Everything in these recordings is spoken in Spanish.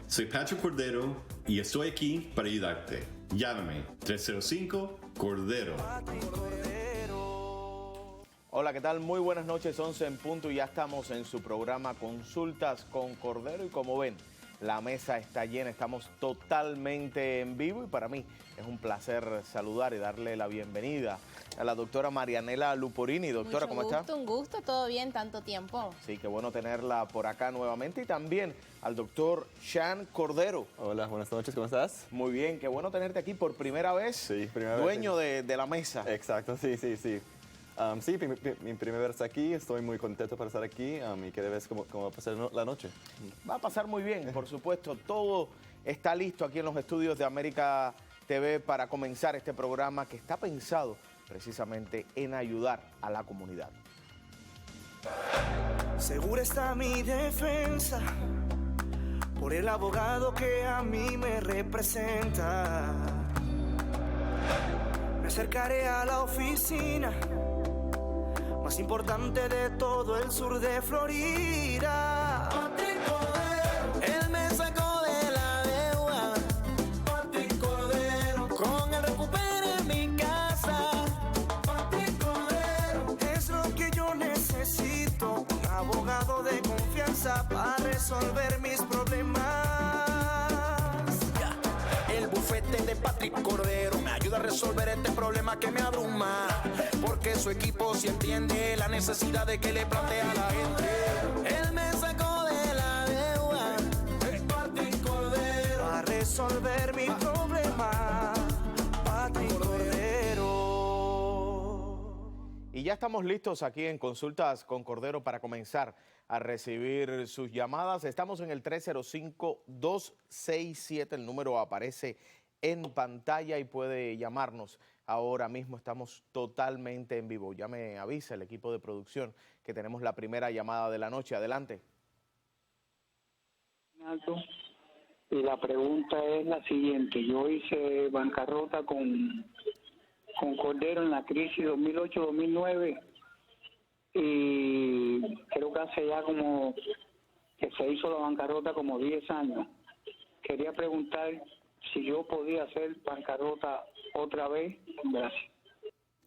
Soy Patrick Cordero y estoy aquí para ayudarte. Llámame 305-CORDERO. Hola, ¿qué tal? Muy buenas noches, 11 en punto y ya estamos en su programa Consultas con Cordero y como ven, la mesa está llena, estamos totalmente en vivo y para mí es un placer saludar y darle la bienvenida a la doctora Marianela Luporini. Doctora, ¿cómo está? Un gusto, todo bien, tanto tiempo. Sí, qué bueno tenerla por acá nuevamente y también al doctor Sean Cordero. Hola, buenas noches, ¿cómo estás? Muy bien, qué bueno tenerte aquí por primera vez. Sí, primera vez. Dueño de la mesa. Exacto, sí. Sí, mi primera vez aquí, estoy muy contento para estar aquí y quiero ver cómo va a pasar la noche. Va a pasar muy bien, por supuesto. Todo está listo aquí en los estudios de América TV para comenzar este programa que está pensado precisamente en ayudar a la comunidad. Segura está mi defensa por el abogado que a mí me representa. Me acercaré a la oficina más importante de todo el sur de Florida. Patrick Cordero, él me sacó de la deuda. Patrick Cordero, con él recuperé mi casa. Patrick Cordero, es lo que yo necesito, un abogado de confianza para resolver mis problemas. El bufete de Patrick Cordero me ayuda a resolver este problema que me abruma, porque su equipo sí entiende la necesidad de que le plantea a la gente. Él me sacó de la deuda, Patrick Cordero, a resolver mi problema, Patrick Cordero. Y ya estamos listos aquí en Consultas con Cordero para comenzar a recibir sus llamadas. Estamos en el 305-267, el número aparece en pantalla y puede llamarnos ahora mismo. Estamos totalmente en vivo. Ya me avisa el equipo de producción que tenemos la primera llamada de la noche. Adelante. Y la pregunta es la siguiente. Yo hice bancarrota con Cordero en la crisis 2008-2009 y creo que hace ya como que se hizo la bancarrota como 10 años. Quería preguntar si yo podía hacer bancarrota otra vez. Gracias.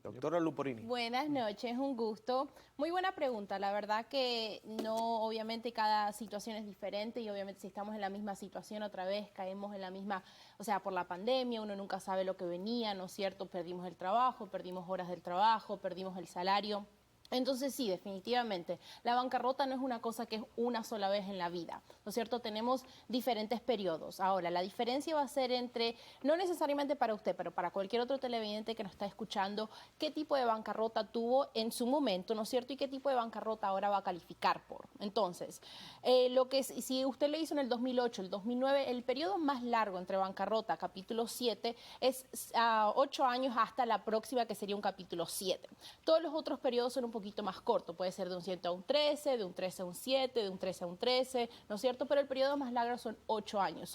Doctora Luporini. Buenas noches, un gusto. Muy buena pregunta. La verdad que no, obviamente cada situación es diferente y obviamente si estamos en la misma situación otra vez caemos en la misma, o sea, por la pandemia, uno nunca sabe lo que venía, ¿no es cierto? Perdimos el trabajo, perdimos horas del trabajo, perdimos el salario. Entonces sí, definitivamente, la bancarrota no es una cosa que es una sola vez en la vida, ¿no es cierto? Tenemos diferentes periodos. Ahora, la diferencia va a ser entre, no necesariamente para usted, pero para cualquier otro televidente que nos está escuchando, qué tipo de bancarrota tuvo en su momento, ¿no es cierto? Y qué tipo de bancarrota ahora va a calificar por. Entonces, si usted lo hizo en el 2008, el 2009, el periodo más largo entre bancarrota, capítulo 7, es 8 años hasta la próxima, que sería un capítulo 7. Todos los otros periodos son un poquito más corto, puede ser de un 7 a un 13, de un 13 a un 7, de un 13 a un 13, ¿no es cierto? Pero el periodo más largo son 8 años.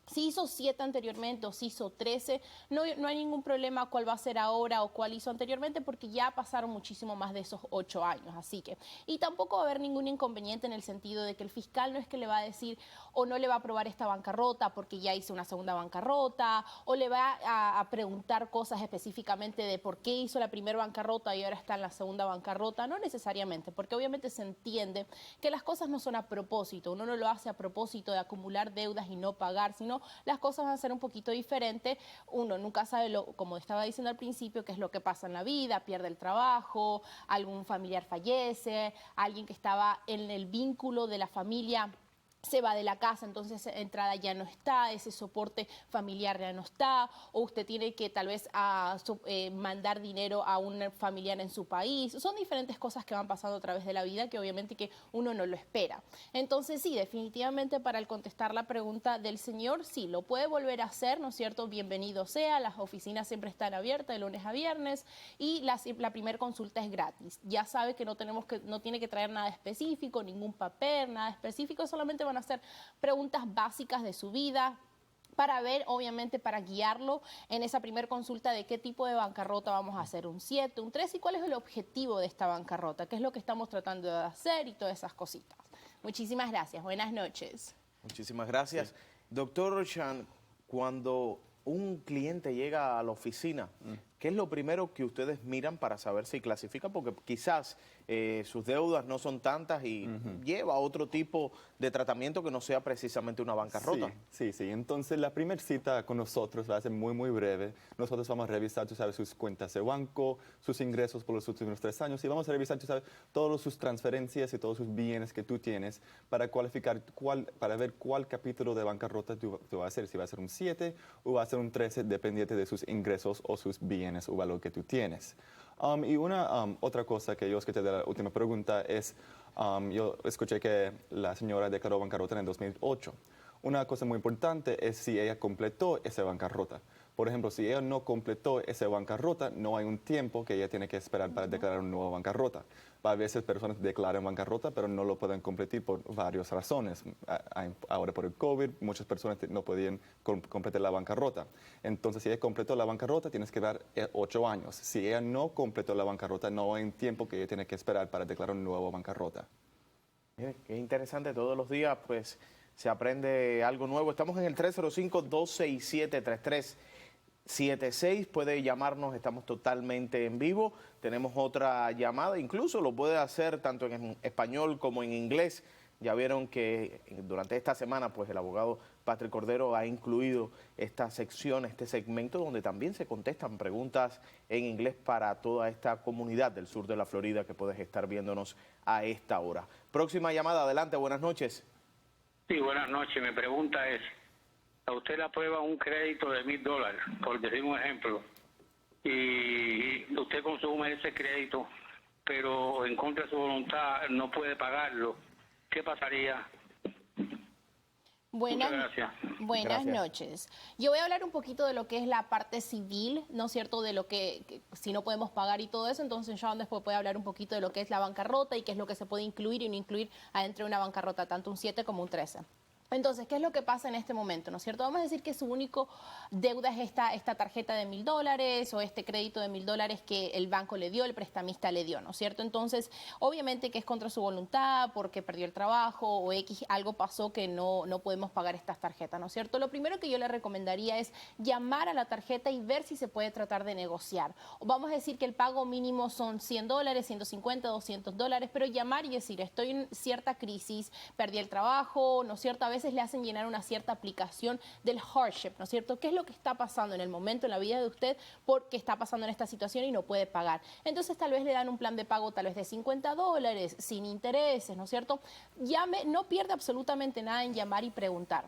Si hizo 7 anteriormente o si hizo 13, no hay ningún problema cuál va a ser ahora o cuál hizo anteriormente porque ya pasaron muchísimo más de esos 8 años. Así que, y tampoco va a haber ningún inconveniente en el sentido de que el fiscal no es que le va a decir o no le va a aprobar esta bancarrota porque ya hizo una segunda bancarrota o le va a preguntar cosas específicamente de por qué hizo la primera bancarrota y ahora está en la segunda bancarrota. No necesariamente, porque obviamente se entiende que las cosas no son a propósito. Uno no lo hace a propósito de acumular deudas y no pagar, sino las cosas van a ser un poquito diferentes. Uno nunca sabe, como estaba diciendo al principio, qué es lo que pasa en la vida, pierde el trabajo, algún familiar fallece, alguien que estaba en el vínculo de la familia se va de la casa, entonces esa entrada ya no está, ese soporte familiar ya no está, o usted tiene que tal vez mandar dinero a un familiar en su país. Son diferentes cosas que van pasando a través de la vida que obviamente que uno no lo espera. Entonces sí, definitivamente para el contestar la pregunta del señor, sí, lo puede volver a hacer, ¿no es cierto? Bienvenido sea, las oficinas siempre están abiertas de lunes a viernes y la primera consulta es gratis. Ya sabe que no tiene que traer nada específico, ningún papel, nada específico, solamente van a hacer preguntas básicas de su vida para ver, obviamente, para guiarlo en esa primera consulta de qué tipo de bancarrota vamos a hacer, un 7, un 3 y cuál es el objetivo de esta bancarrota, qué es lo que estamos tratando de hacer y todas esas cositas. Muchísimas gracias, buenas noches. Muchísimas gracias. Doctor Chan, cuando un cliente llega a la oficina, ¿qué es lo primero que ustedes miran para saber si clasifica? Porque quizás sus deudas no son tantas y lleva otro tipo de tratamiento que no sea precisamente una bancarrota. Sí. Entonces, la primera cita con nosotros va a ser muy breve. Nosotros vamos a revisar, tú sabes, sus cuentas de banco, sus ingresos por los últimos 3 años y vamos a revisar, tú sabes, todas sus transferencias y todos sus bienes que tú tienes para cualificar, para ver cuál capítulo de bancarrota tú vas a hacer. Si va a ser un 7 o va a ser un 13, dependiente de sus ingresos o sus bienes o valor que tú tienes. Y otra cosa que yo escuché de la última pregunta es, yo escuché que la señora declaró bancarrota en el 2008. Una cosa muy importante es si ella completó esa bancarrota. Por ejemplo, si ella no completó esa bancarrota, no hay un tiempo que ella tiene que esperar para declarar una nueva bancarrota. A veces personas declaran bancarrota, pero no lo pueden completar por varias razones. Ahora por el COVID, muchas personas no podían completar la bancarrota. Entonces, si ella completó la bancarrota, tienes que dar 8 años. Si ella no completó la bancarrota, no hay un tiempo que ella tiene que esperar para declarar una nueva bancarrota. Mire, qué interesante, todos los días pues se aprende algo nuevo. Estamos en el 305-267-3376, puede llamarnos, estamos totalmente en vivo. Tenemos otra llamada, incluso lo puede hacer tanto en español como en inglés. Ya vieron que durante esta semana pues el abogado Patrick Cordero ha incluido esta sección, este segmento donde también se contestan preguntas en inglés para toda esta comunidad del sur de la Florida que puedes estar viéndonos a esta hora. Próxima llamada, adelante, buenas noches. Sí, buenas noches. Mi pregunta es, ¿a usted le aprueba un crédito de $1,000, por decir un ejemplo, y usted consume ese crédito, pero en contra de su voluntad no puede pagarlo? ¿Qué pasaría? Muchas gracias. Buenas noches. Yo voy a hablar un poquito de lo que es la parte civil, ¿no es cierto? De lo que si no podemos pagar y todo eso. Entonces, Sean después puede hablar un poquito de lo que es la bancarrota y qué es lo que se puede incluir y no incluir adentro de una bancarrota, tanto un 7 como un 13. Entonces, ¿qué es lo que pasa en este momento? ¿No es cierto? Vamos a decir que su único deuda es esta tarjeta de $1,000 o este crédito de $1,000 que el banco le dio, el prestamista le dio, ¿no es cierto? Entonces, obviamente que es contra su voluntad, porque perdió el trabajo o X, algo pasó que no podemos pagar estas tarjetas, ¿no es cierto? Lo primero que yo le recomendaría es llamar a la tarjeta y ver si se puede tratar de negociar. O vamos a decir que el pago mínimo son $100, $150, $200, pero llamar y decir, estoy en cierta crisis, perdí el trabajo, ¿no es cierto? A veces le hacen llenar una cierta aplicación del hardship, ¿no es cierto? ¿Qué es lo que está pasando en el momento en la vida de usted porque está pasando en esta situación y no puede pagar? Entonces tal vez le dan un plan de pago tal vez de $50 sin intereses, ¿no es cierto? Llame, no pierde absolutamente nada en llamar y preguntar.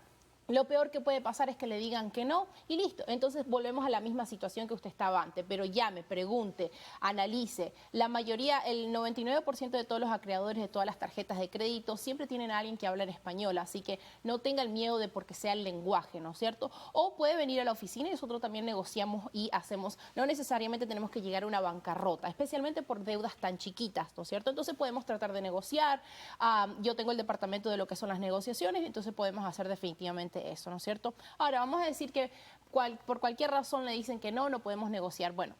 Lo peor que puede pasar es que le digan que no y listo. Entonces volvemos a la misma situación que usted estaba antes. Pero llame, pregunte, analice. La mayoría, el 99% de todos los acreedores de todas las tarjetas de crédito siempre tienen a alguien que habla en español. Así que no tenga el miedo de porque sea el lenguaje, ¿no es cierto? O puede venir a la oficina y nosotros también negociamos y hacemos. No necesariamente tenemos que llegar a una bancarrota, especialmente por deudas tan chiquitas, ¿no es cierto? Entonces podemos tratar de negociar. Yo tengo el departamento de lo que son las negociaciones, entonces podemos hacer definitivamente eso, ¿no es cierto? Ahora, vamos a decir que por cualquier razón le dicen que no podemos negociar. Bueno,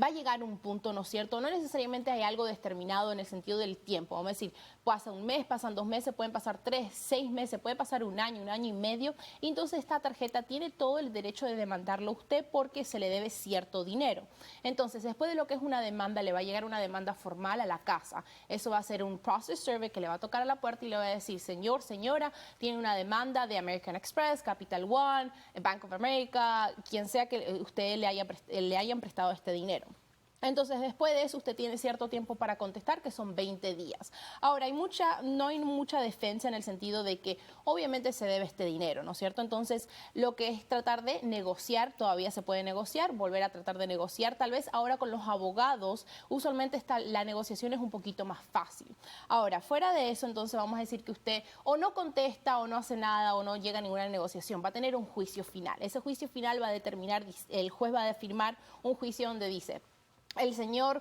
va a llegar un punto, ¿no es cierto? No necesariamente hay algo determinado en el sentido del tiempo. Vamos a decir, pasa un mes, pasan 2 meses, pueden pasar 3, 6 meses, puede pasar un año y medio. Y entonces esta tarjeta tiene todo el derecho de demandarlo a usted porque se le debe cierto dinero. Entonces, después de lo que es una demanda, le va a llegar una demanda formal a la casa. Eso va a ser un process server que le va a tocar a la puerta y le va a decir, señor, señora, tiene una demanda de American Express, Capital One, Bank of America, quien sea que usted le hayan prestado este dinero. Entonces, después de eso, usted tiene cierto tiempo para contestar, que son 20 días. Ahora, no hay mucha defensa en el sentido de que obviamente se debe este dinero, ¿no es cierto? Entonces, lo que es tratar de negociar, todavía se puede negociar, volver a tratar de negociar. Tal vez ahora con los abogados, usualmente la negociación es un poquito más fácil. Ahora, fuera de eso, entonces vamos a decir que usted o no contesta o no hace nada o no llega a ninguna negociación. Va a tener un juicio final. Ese juicio final va a determinar, el juez va a firmar un juicio donde dice, el señor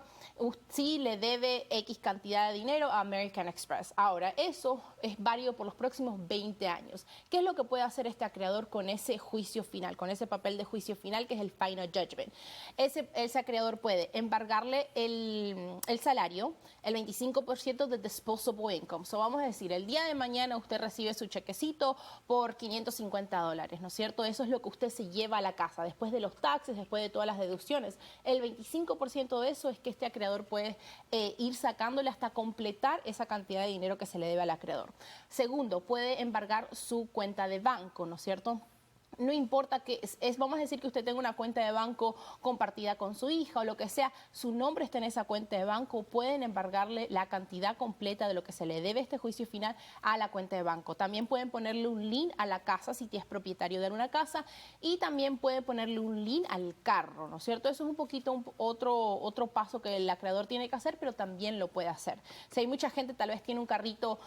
sí le debe X cantidad de dinero a American Express. Ahora, eso es válido por los próximos 20 años. ¿Qué es lo que puede hacer este acreedor con ese juicio final, con ese papel de juicio final que es el final judgment? Ese acreedor puede embargarle el salario, el 25% de disposable income. So, vamos a decir, el día de mañana usted recibe su chequecito por $550, ¿no es cierto? Eso es lo que usted se lleva a la casa, después de los taxes, después de todas las deducciones. El 25% de eso es que este acreedor puede ir sacándole hasta completar esa cantidad de dinero que se le debe al acreedor. Segundo, puede embargar su cuenta de banco, ¿no es cierto? No importa que vamos a decir que usted tenga una cuenta de banco compartida con su hija o lo que sea, su nombre está en esa cuenta de banco, pueden embargarle la cantidad completa de lo que se le debe este juicio final a la cuenta de banco. También pueden ponerle un lien a la casa si es propietario de una casa y también pueden ponerle un lien al carro, ¿no es cierto? Eso es un poquito otro paso que el acreedor tiene que hacer, pero también lo puede hacer. Si hay mucha gente, tal vez tiene un carrito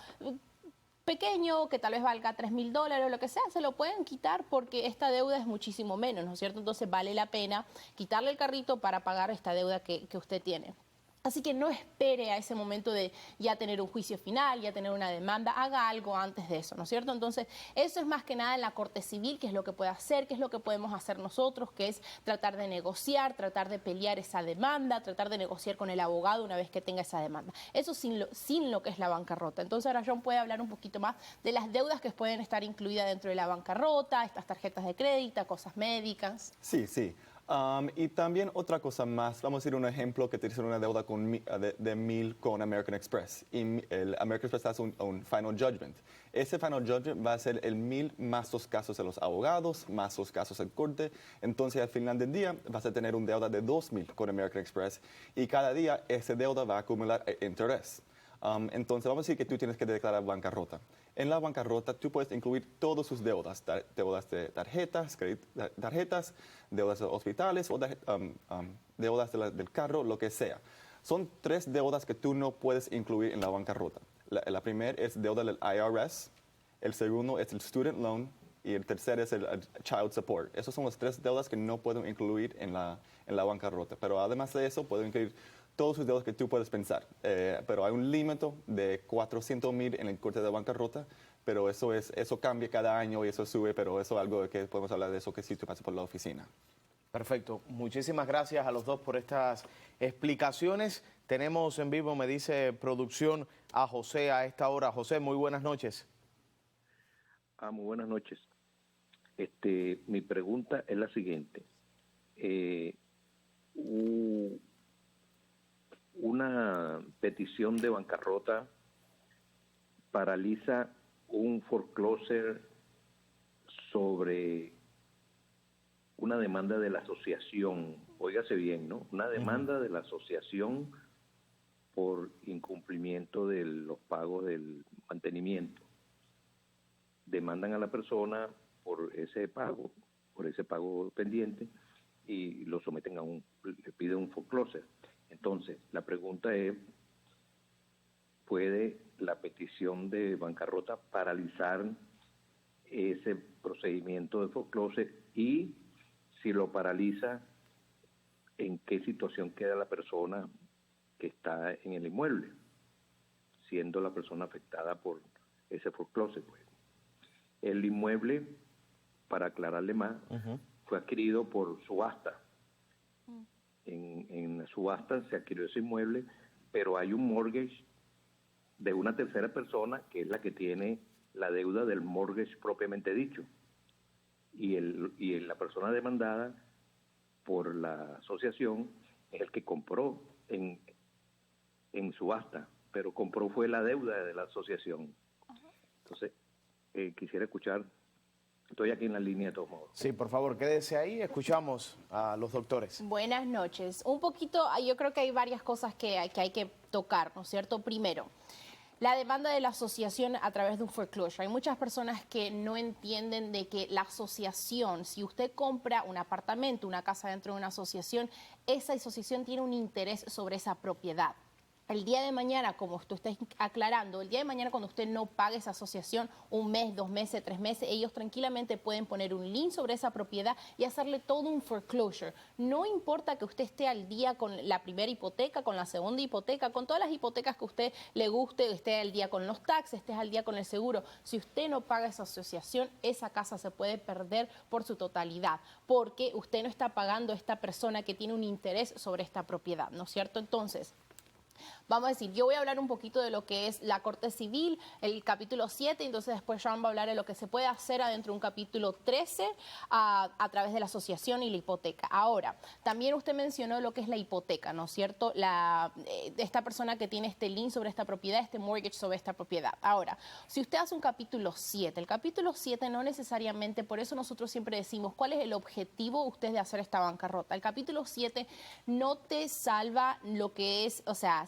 pequeño, que tal vez valga $3,000 o lo que sea, se lo pueden quitar porque esta deuda es muchísimo menos, ¿no es cierto? Entonces vale la pena quitarle el carrito para pagar esta deuda que usted tiene. Así que no espere a ese momento de ya tener un juicio final, ya tener una demanda, haga algo antes de eso, ¿no es cierto? Entonces, eso es más que nada en la corte civil, qué es lo que puede hacer, qué es lo que podemos hacer nosotros, que es tratar de negociar, tratar de pelear esa demanda, tratar de negociar con el abogado una vez que tenga esa demanda. Eso sin lo que es la bancarrota. Entonces, ahora John puede hablar un poquito más de las deudas que pueden estar incluidas dentro de la bancarrota, estas tarjetas de crédito, cosas médicas. Sí, sí. Y también otra cosa más, vamos a decir un ejemplo que tienes una deuda de 1,000 con American Express y el American Express hace un final judgment. Ese final judgment va a ser el 1,000 más los casos de los abogados, más los casos en corte. Entonces al final del día vas a tener una deuda de 2,000 con American Express y cada día esa deuda va a acumular interés. Entonces vamos a decir que tú tienes que declarar bancarrota. En la bancarrota tú puedes incluir todas sus deudas, deudas de tarjetas, deudas de hospitales o deudas del carro, lo que sea. Son 3 deudas que tú no puedes incluir en la bancarrota. La primera es deuda del IRS, el segundo es el student loan y el tercero es el child support. Esas son las 3 deudas que no puedo incluir en la bancarrota. Pero además de eso, puedo incluir todos sus deudas que tú puedes pensar. Pero hay un límite de 400,000 en el corte de bancarrota, pero eso cambia cada año y eso sube, pero eso es algo que podemos hablar de eso que sí tú pasas por la oficina. Perfecto. Muchísimas gracias a los dos por estas explicaciones. Tenemos en vivo, me dice producción, a José a esta hora. José, muy buenas noches. Muy buenas noches. Mi pregunta es la siguiente. Una petición de bancarrota paraliza un foreclosure sobre una demanda de la asociación, óigase bien, ¿no? Una demanda de la asociación por incumplimiento de los pagos del mantenimiento. Demandan a la persona por ese pago pendiente y lo someten le piden un foreclosure. Entonces, la pregunta es, ¿puede la petición de bancarrota paralizar ese procedimiento de foreclosure? Y si lo paraliza, ¿en qué situación queda la persona que está en el inmueble, siendo la persona afectada por ese foreclosure? Pues, el inmueble, para aclararle más, fue adquirido por subasta. En la subasta se adquirió ese inmueble, pero hay un mortgage de una tercera persona que es la que tiene la deuda del mortgage propiamente dicho. Y la persona demandada por la asociación es el que compró en subasta, pero compró fue la deuda de la asociación. Entonces, quisiera escuchar. Estoy aquí en la línea de todos modos. Sí, por favor, quédese ahí. Escuchamos a los doctores. Buenas noches. Un poquito, yo creo que hay varias cosas que hay que tocar, ¿no es cierto? Primero, la demanda de la asociación a través de un foreclosure. Hay muchas personas que no entienden de que la asociación, si usted compra un apartamento, una casa dentro de una asociación, esa asociación tiene un interés sobre esa propiedad. el día de mañana, como tú estás aclarando, el día de mañana cuando usted no pague esa asociación, 1 mes, 2 meses, 3 meses, ellos tranquilamente pueden poner un lien sobre esa propiedad y hacerle todo un foreclosure. No importa que usted esté al día con la primera hipoteca, con la segunda hipoteca, con todas las hipotecas que a usted le guste, esté al día con los taxes, esté al día con el seguro. Si usted no paga esa asociación, esa casa se puede perder por su totalidad, porque usted no está pagando a esta persona que tiene un interés sobre esta propiedad, ¿no es cierto? Entonces, vamos a decir, yo voy a hablar un poquito de lo que es la Corte Civil, el capítulo 7, entonces después Sean va a hablar de lo que se puede hacer adentro de un capítulo 13 a través de la asociación y la hipoteca. Ahora, también usted mencionó lo que es la hipoteca, ¿no es cierto? Esta persona que tiene este lien sobre esta propiedad, este mortgage sobre esta propiedad. Ahora, si usted hace un capítulo 7, el capítulo 7 no necesariamente, por eso nosotros siempre decimos, ¿cuál es el objetivo usted de hacer esta bancarrota? El capítulo 7 no te salva lo que es, o sea,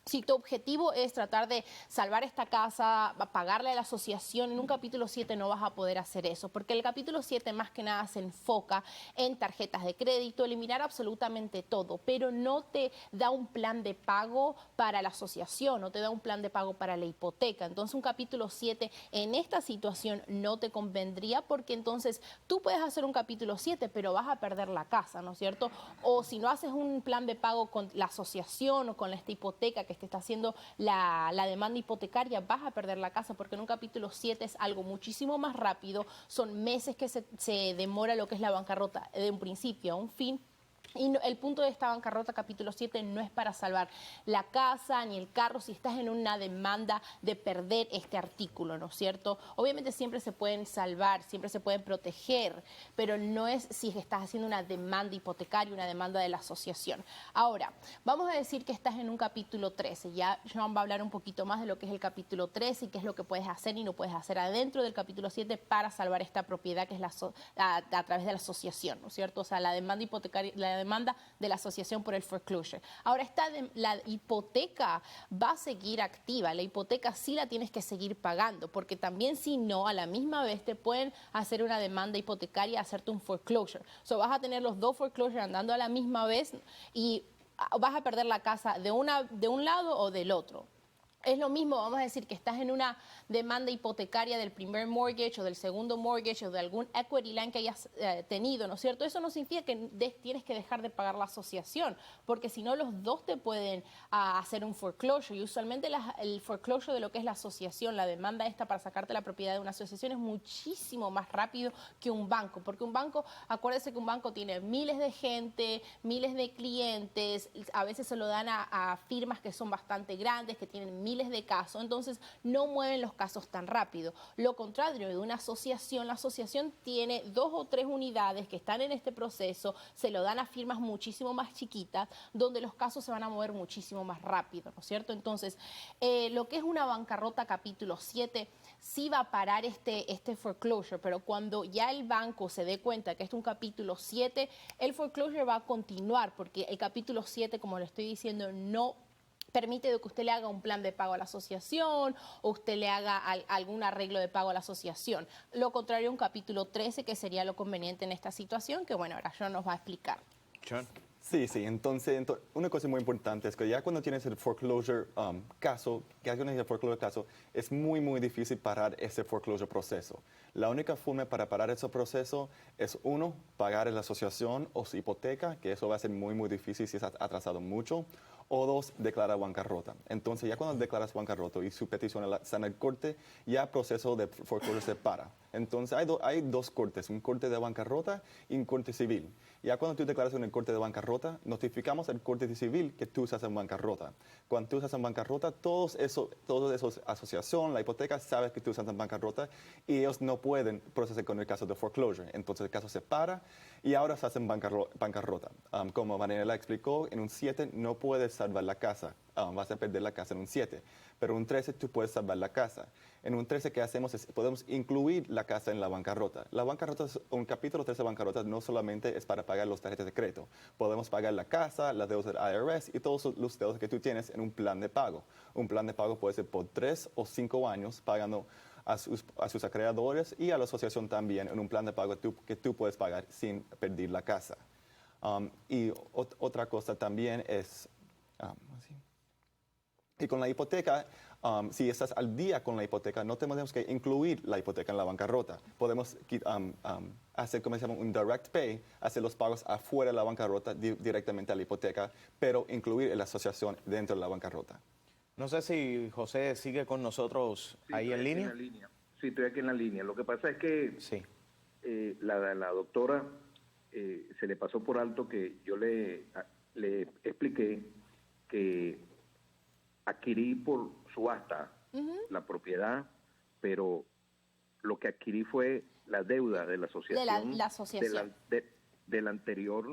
si tu objetivo es tratar de salvar esta casa, pagarle a la asociación, en un capítulo 7 no vas a poder hacer eso, porque el capítulo 7 más que nada se enfoca en tarjetas de crédito, eliminar absolutamente todo, pero no te da un plan de pago para la asociación, no te da un plan de pago para la hipoteca. Entonces un capítulo 7 en esta situación no te convendría, porque entonces tú puedes hacer un capítulo 7, pero vas a perder la casa, ¿no es cierto? O si no haces un plan de pago con la asociación o con esta hipoteca que te está haciendo la demanda hipotecaria, vas a perder la casa, porque en un capítulo 7 es algo muchísimo más rápido, son meses que se demora lo que es la bancarrota de un principio a un fin. Y el punto de esta bancarrota, capítulo 7, no es para salvar la casa ni el carro si estás en una demanda de perder este artículo, ¿no es cierto? Obviamente siempre se pueden salvar, siempre se pueden proteger, pero no es si estás haciendo una demanda hipotecaria, una demanda de la asociación. Ahora, vamos a decir que estás en un capítulo 13. Ya Sean va a hablar un poquito más de lo que es el capítulo 13 y qué es lo que puedes hacer y no puedes hacer adentro del capítulo 7 para salvar esta propiedad que es a través de la asociación, ¿no es cierto? O sea, la demanda hipotecaria, la demanda de la asociación por el foreclosure. Ahora, la hipoteca va a seguir activa, la hipoteca sí la tienes que seguir pagando, porque también si no, a la misma vez te pueden hacer una demanda hipotecaria, hacerte un foreclosure. So, vas a tener los dos foreclosure andando a la misma vez y vas a perder la casa de un lado o del otro. Es lo mismo, vamos a decir que estás en una demanda hipotecaria del primer mortgage o del segundo mortgage o de algún equity line que hayas tenido, ¿no es cierto? Eso no significa que tienes que dejar de pagar la asociación, porque si no los dos te pueden hacer un foreclosure. Y usualmente el foreclosure de lo que es la asociación, la demanda esta para sacarte la propiedad de una asociación es muchísimo más rápido que un banco, porque un banco, acuérdese que un banco tiene miles de gente, miles de clientes, a veces se lo dan a firmas que son bastante grandes, que tienen miles de casos, entonces no mueven los casos tan rápido. Lo contrario de una asociación, la asociación tiene 2 o 3 unidades que están en este proceso, se lo dan a firmas muchísimo más chiquitas, donde los casos se van a mover muchísimo más rápido, ¿no es cierto? Entonces, lo que es una bancarrota capítulo 7 sí va a parar este foreclosure, pero cuando ya el banco se dé cuenta que es un capítulo 7, el foreclosure va a continuar, porque el capítulo 7, como le estoy diciendo, no permite de que usted le haga un plan de pago a la asociación o usted le haga algún arreglo de pago a la asociación. Lo contrario, un capítulo 13, que sería lo conveniente en esta situación, que bueno, ahora Sean nos va a explicar. Sean. Sí, entonces una cosa muy importante es que ya cuando tienes el foreclosure caso, es muy, muy difícil parar ese foreclosure proceso. La única forma para parar ese proceso es, uno, pagar a la asociación o su hipoteca, que eso va a ser muy, muy difícil si es atrasado mucho, o 2, declarar bancarrota. Entonces, ya cuando declaras bancarrota y su petición está en el corte, ya el proceso de foreclosure se para. Entonces, hay 2 cortes, un corte de bancarrota y un corte civil. Ya cuando tú declaras en el corte de bancarrota, notificamos al corte de civil que tú estás en bancarrota. Cuando tú estás en bancarrota, todos esos asociación, la hipoteca, sabe que tú estás en bancarrota y ellos no pueden procesar con el caso de foreclosure. Entonces, el caso se para y ahora estás en bancarrota. Como Marianela explicó, en un 7 no puedes salvar la casa. Vas a perder la casa en un 7. Pero en un 13 tú puedes salvar la casa. En un 13 que hacemos es, podemos incluir la casa en la bancarrota. La bancarrota, un capítulo 13 de bancarrota no solamente es para pagar los tarjetas de crédito. Podemos pagar la casa, la deuda del IRS y todos los deudas que tú tienes en un plan de pago. Un plan de pago puede ser por 3 o 5 años pagando a sus acreedores y a la asociación también en un plan de pago que tú puedes pagar sin perder la casa. Y otra cosa también es... con la hipoteca, si estás al día con la hipoteca, no tenemos que incluir la hipoteca en la bancarrota. Podemos hacer, como se llama, un direct pay, hacer los pagos afuera de la bancarrota directamente a la hipoteca, pero incluir la asociación dentro de la bancarrota. No sé si José sigue con nosotros ahí en línea. Sí, estoy aquí en la línea. Lo que pasa es que Sí. la doctora se le pasó por alto que yo le expliqué que adquirí por subasta la propiedad, pero lo que adquirí fue la deuda de la asociación. La asociación. Del anterior,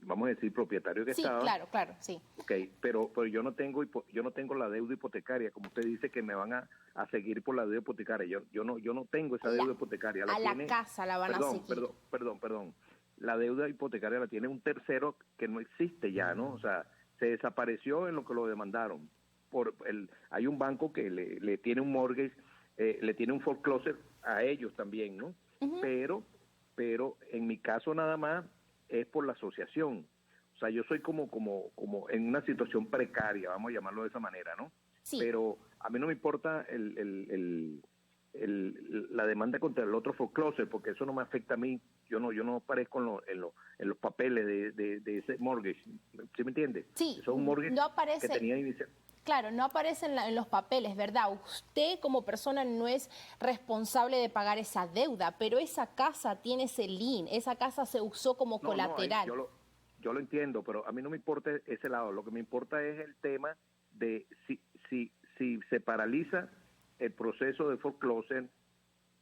vamos a decir, propietario que Sí, estaba. claro, sí. Okay, pero yo no tengo la deuda hipotecaria, como usted dice que me van a seguir por la deuda hipotecaria. Yo no tengo esa deuda hipotecaria. La casa la van a seguir. Perdón. La deuda hipotecaria la tiene un tercero que no existe ya, ¿no? O sea, se desapareció en lo que lo demandaron. Hay un banco que le tiene un mortgage, le tiene un foreclosure a ellos también, ¿no? Pero en mi caso nada más es por la asociación. O sea, yo soy como en una situación precaria, vamos a llamarlo de esa manera, ¿no? Sí. Pero a mí no me importa la demanda contra el otro foreclosure, porque eso no me afecta a mí. Yo no aparezco en los papeles de ese mortgage. ¿Sí me entiende? Sí, Eso es un mortgage no aparece. que tenía inicial. Claro, no aparece en los papeles, ¿verdad? Usted como persona no es responsable de pagar esa deuda, pero esa casa tiene ese lien, esa casa se usó como colateral. Yo lo entiendo, pero a mí no me importa ese lado. Lo que me importa es el tema de si se paraliza el proceso de foreclosure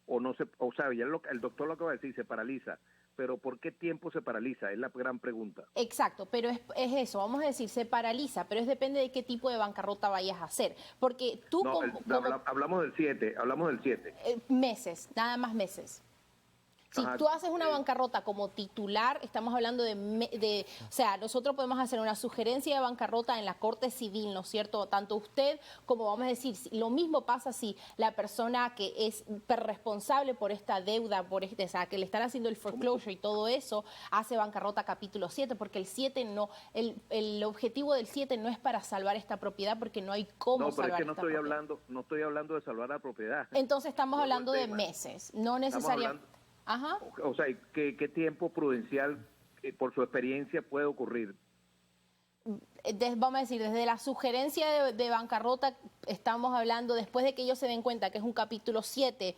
o no se, o sea, ya el doctor lo acaba de decir, se paraliza. Pero ¿por qué tiempo se paraliza? Es la gran pregunta. Exacto, pero es eso, vamos a decir, se paraliza, pero depende de qué tipo de bancarrota vayas a hacer. Porque tú hablamos del 7, meses, nada más meses. Si tú haces una bancarrota como titular, estamos hablando o sea, nosotros podemos hacer una sugerencia de bancarrota en la Corte Civil, ¿no es cierto? Tanto usted como, vamos a decir, lo mismo pasa si la persona que es responsable por esta deuda, o sea, que le están haciendo el foreclosure y todo eso, hace bancarrota capítulo 7, porque el 7 no, el objetivo del 7 no es para salvar esta propiedad, porque no hay cómo salvar esta propiedad. No estoy hablando de salvar la propiedad. Entonces estamos hablando de meses, no necesariamente. Ajá. O sea, ¿qué tiempo prudencial, por su experiencia, puede ocurrir? Vamos a decir, desde la sugerencia de bancarrota, estamos hablando después de que ellos se den cuenta que es un capítulo 7,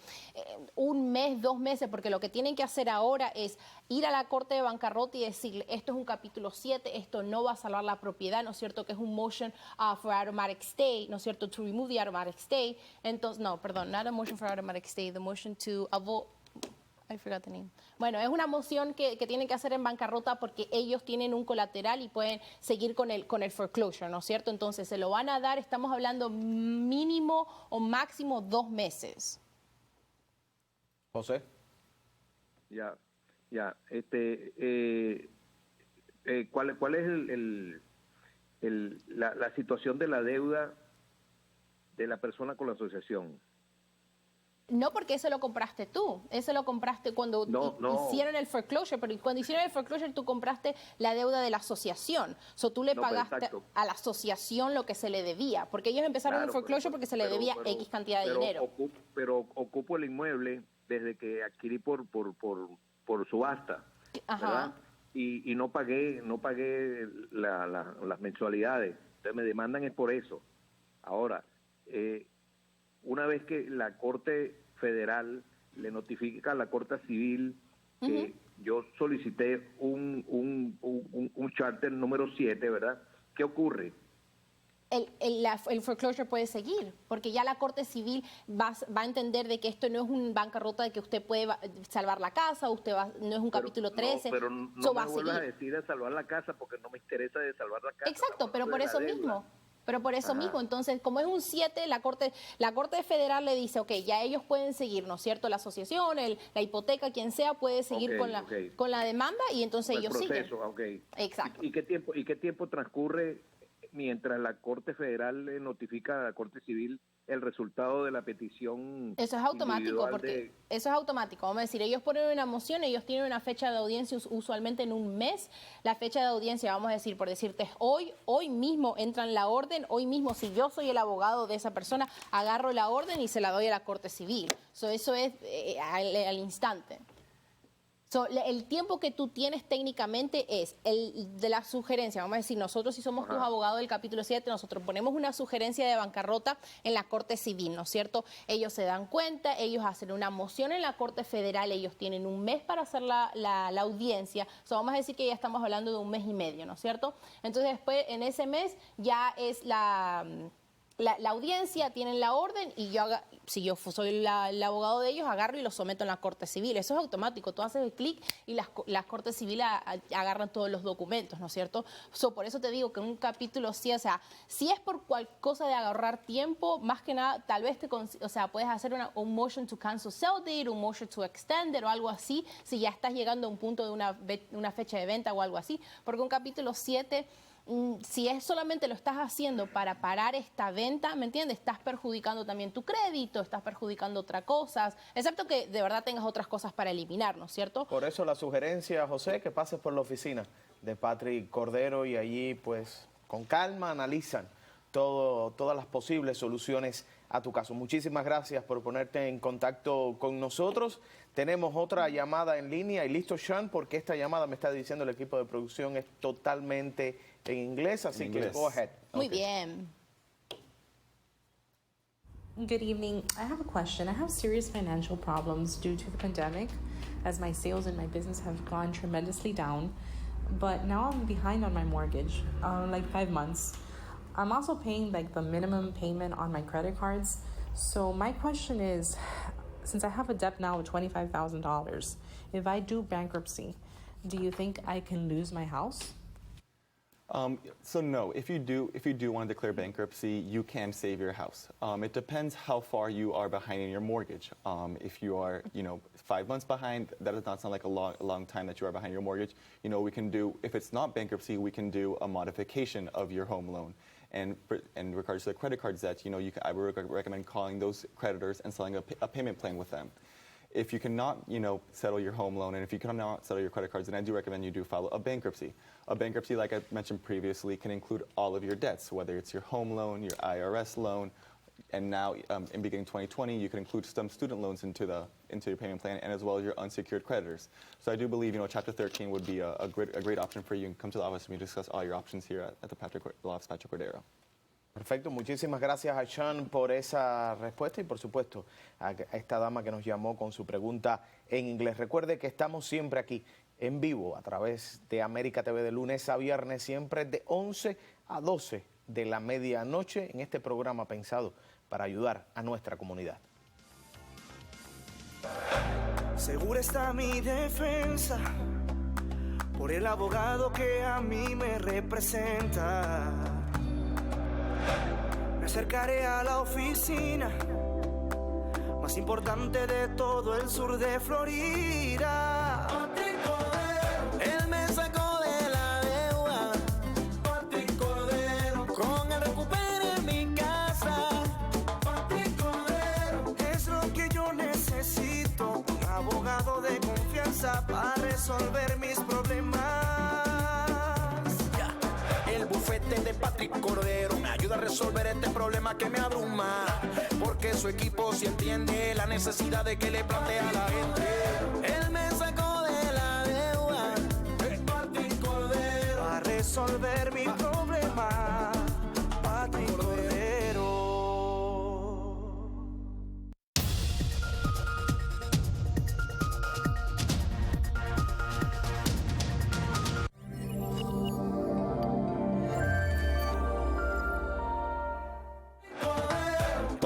un mes, 2 meses, porque lo que tienen que hacer ahora es ir a la Corte de Bancarrota y decirle, esto es un capítulo 7, esto no va a salvar la propiedad, ¿no es cierto? Que es un motion for automatic stay, ¿no es cierto? To remove the automatic stay. Entonces, no, perdón, not a motion for automatic stay, the motion to avoid... I forgot the name. Bueno, es una moción que tienen que hacer en bancarrota porque ellos tienen un colateral y pueden seguir con el foreclosure, ¿no es cierto? Entonces se lo van a dar, estamos hablando mínimo o máximo 2 meses. José. Ya. ¿Cuál es la situación de la deuda de la persona con la asociación? No, porque eso lo compraste tú. Eso lo compraste cuando hicieron el foreclosure. Pero cuando hicieron el foreclosure, tú compraste la deuda de la asociación. Tú le pagaste a la asociación lo que se le debía. Porque ellos empezaron el foreclosure porque se le debía X cantidad de dinero. Pero ocupo el inmueble desde que adquirí por subasta. Ajá. Y no pagué las mensualidades. Entonces me demandan es por eso. Ahora, una vez que la Corte Federal le notifica a la Corte Civil que yo solicité un charter número 7, ¿verdad? ¿Qué ocurre? El foreclosure puede seguir, porque ya la Corte Civil va a entender de que esto no es un bancarrota de que usted puede salvar la casa, no es un capítulo 13. Pero no me vuelvas a decir de salvar la casa, porque no me interesa de salvar la casa. Exacto, pero por eso mismo. Pero por eso mismo, entonces, como es un 7, la Corte Federal le dice, ok, ya ellos pueden seguir, ¿no es cierto? La asociación, la hipoteca, quien sea, puede seguir con la demanda y entonces ellos siguen. Okay. Exacto. ¿Y qué tiempo transcurre mientras la Corte Federal le notifica a la Corte Civil el resultado de la petición. Eso es automático, porque eso es automático. Vamos a decir, ellos ponen una moción, ellos tienen una fecha de audiencia usualmente en un mes. La fecha de audiencia, vamos a decir, por decirte, es hoy mismo entra en la orden, hoy mismo, si yo soy el abogado de esa persona, agarro la orden y se la doy a la Corte Civil. Eso es al instante. El tiempo que tú tienes técnicamente es el de la sugerencia. Vamos a decir, nosotros si somos tus abogados del capítulo 7, nosotros ponemos una sugerencia de bancarrota en la Corte Civil, ¿no es cierto? Ellos se dan cuenta, ellos hacen una moción en la Corte Federal, ellos tienen un mes para hacer la audiencia. Vamos a decir que ya estamos hablando de un mes y medio, ¿no es cierto? Entonces después, en ese mes, ya es la audiencia, tienen la orden y si yo soy el abogado de ellos, agarro y lo someto en la Corte Civil. Eso es automático. Tú haces el clic y las Cortes Civiles agarran todos los documentos, ¿no es cierto? Por eso te digo que en un capítulo sí, o sea, si es por cualquier cosa de agarrar tiempo, más que nada, tal vez puedes hacer un motion to cancel sale date, un motion to extend it o algo así, si ya estás llegando a un punto de una fecha de venta o algo así. Porque un capítulo 7... si es solamente lo estás haciendo para parar esta venta, ¿me entiendes? Estás perjudicando también tu crédito, estás perjudicando otras cosas, excepto que de verdad tengas otras cosas para eliminar, ¿no es cierto? Por eso la sugerencia, José, que pases por la oficina de Patrick Cordero y allí, pues, con calma analizan todas las posibles soluciones a tu caso. Muchísimas gracias por ponerte en contacto con nosotros. Tenemos otra llamada en línea y listo, Sean, porque esta llamada me está diciendo el equipo de producción es totalmente en inglés, así que go ahead. Muy bien. Good evening. I have a question. I have serious financial problems due to the pandemic, as my sales in my business have gone tremendously down. But now I'm behind on my mortgage, like 5 months. I'm also paying like the minimum payment on my credit cards. So my question is, since I have a debt now of $25,000, if I do bankruptcy, do you think I can lose my house? So no, if you do want to declare bankruptcy, you can save your house. It depends how far you are behind in your mortgage. If you are, 5 months behind, that does not sound like a long time that you are behind your mortgage. We can do, if it's not bankruptcy, we can do a modification of your home loan. And in regards to the credit cards debt, I would recommend calling those creditors and selling a payment plan with them. If you cannot, settle your home loan, and if you cannot settle your credit cards, then I do recommend you do file a bankruptcy. A bankruptcy, like I mentioned previously, can include all of your debts, whether it's your home loan, your IRS loan, and now in beginning 2020, you can include some student loans into your payment plan, and as well as your unsecured creditors. So I do believe, Chapter 13 would be a great option for you. And come to the office and we discuss all your options here at the Law Office Patrick Cordero. Perfecto, muchísimas gracias a Sean por esa respuesta y por supuesto a esta dama que nos llamó con su pregunta en inglés. Recuerde que estamos siempre aquí en vivo a través de América TV de lunes a viernes, siempre de 11 a 12 de la medianoche en este programa pensado para ayudar a nuestra comunidad. Segura está mi defensa por el abogado que a mí me representa. Me acercaré a la oficina más importante de todo el sur de Florida. Patrick Cordero, él me sacó de la deuda. Patrick Cordero, con él recuperé mi casa. Patrick Cordero, es lo que yo necesito, un abogado de confianza para resolver mis problemas. El bufete de Patrick Cordero me ayuda a resolver este problema que me abruma, porque su equipo sí entiende la necesidad de que le plantea a la gente. Él me sacó de la deuda, Patrick Cordero, para resolver mi problema. Patrick Cordero.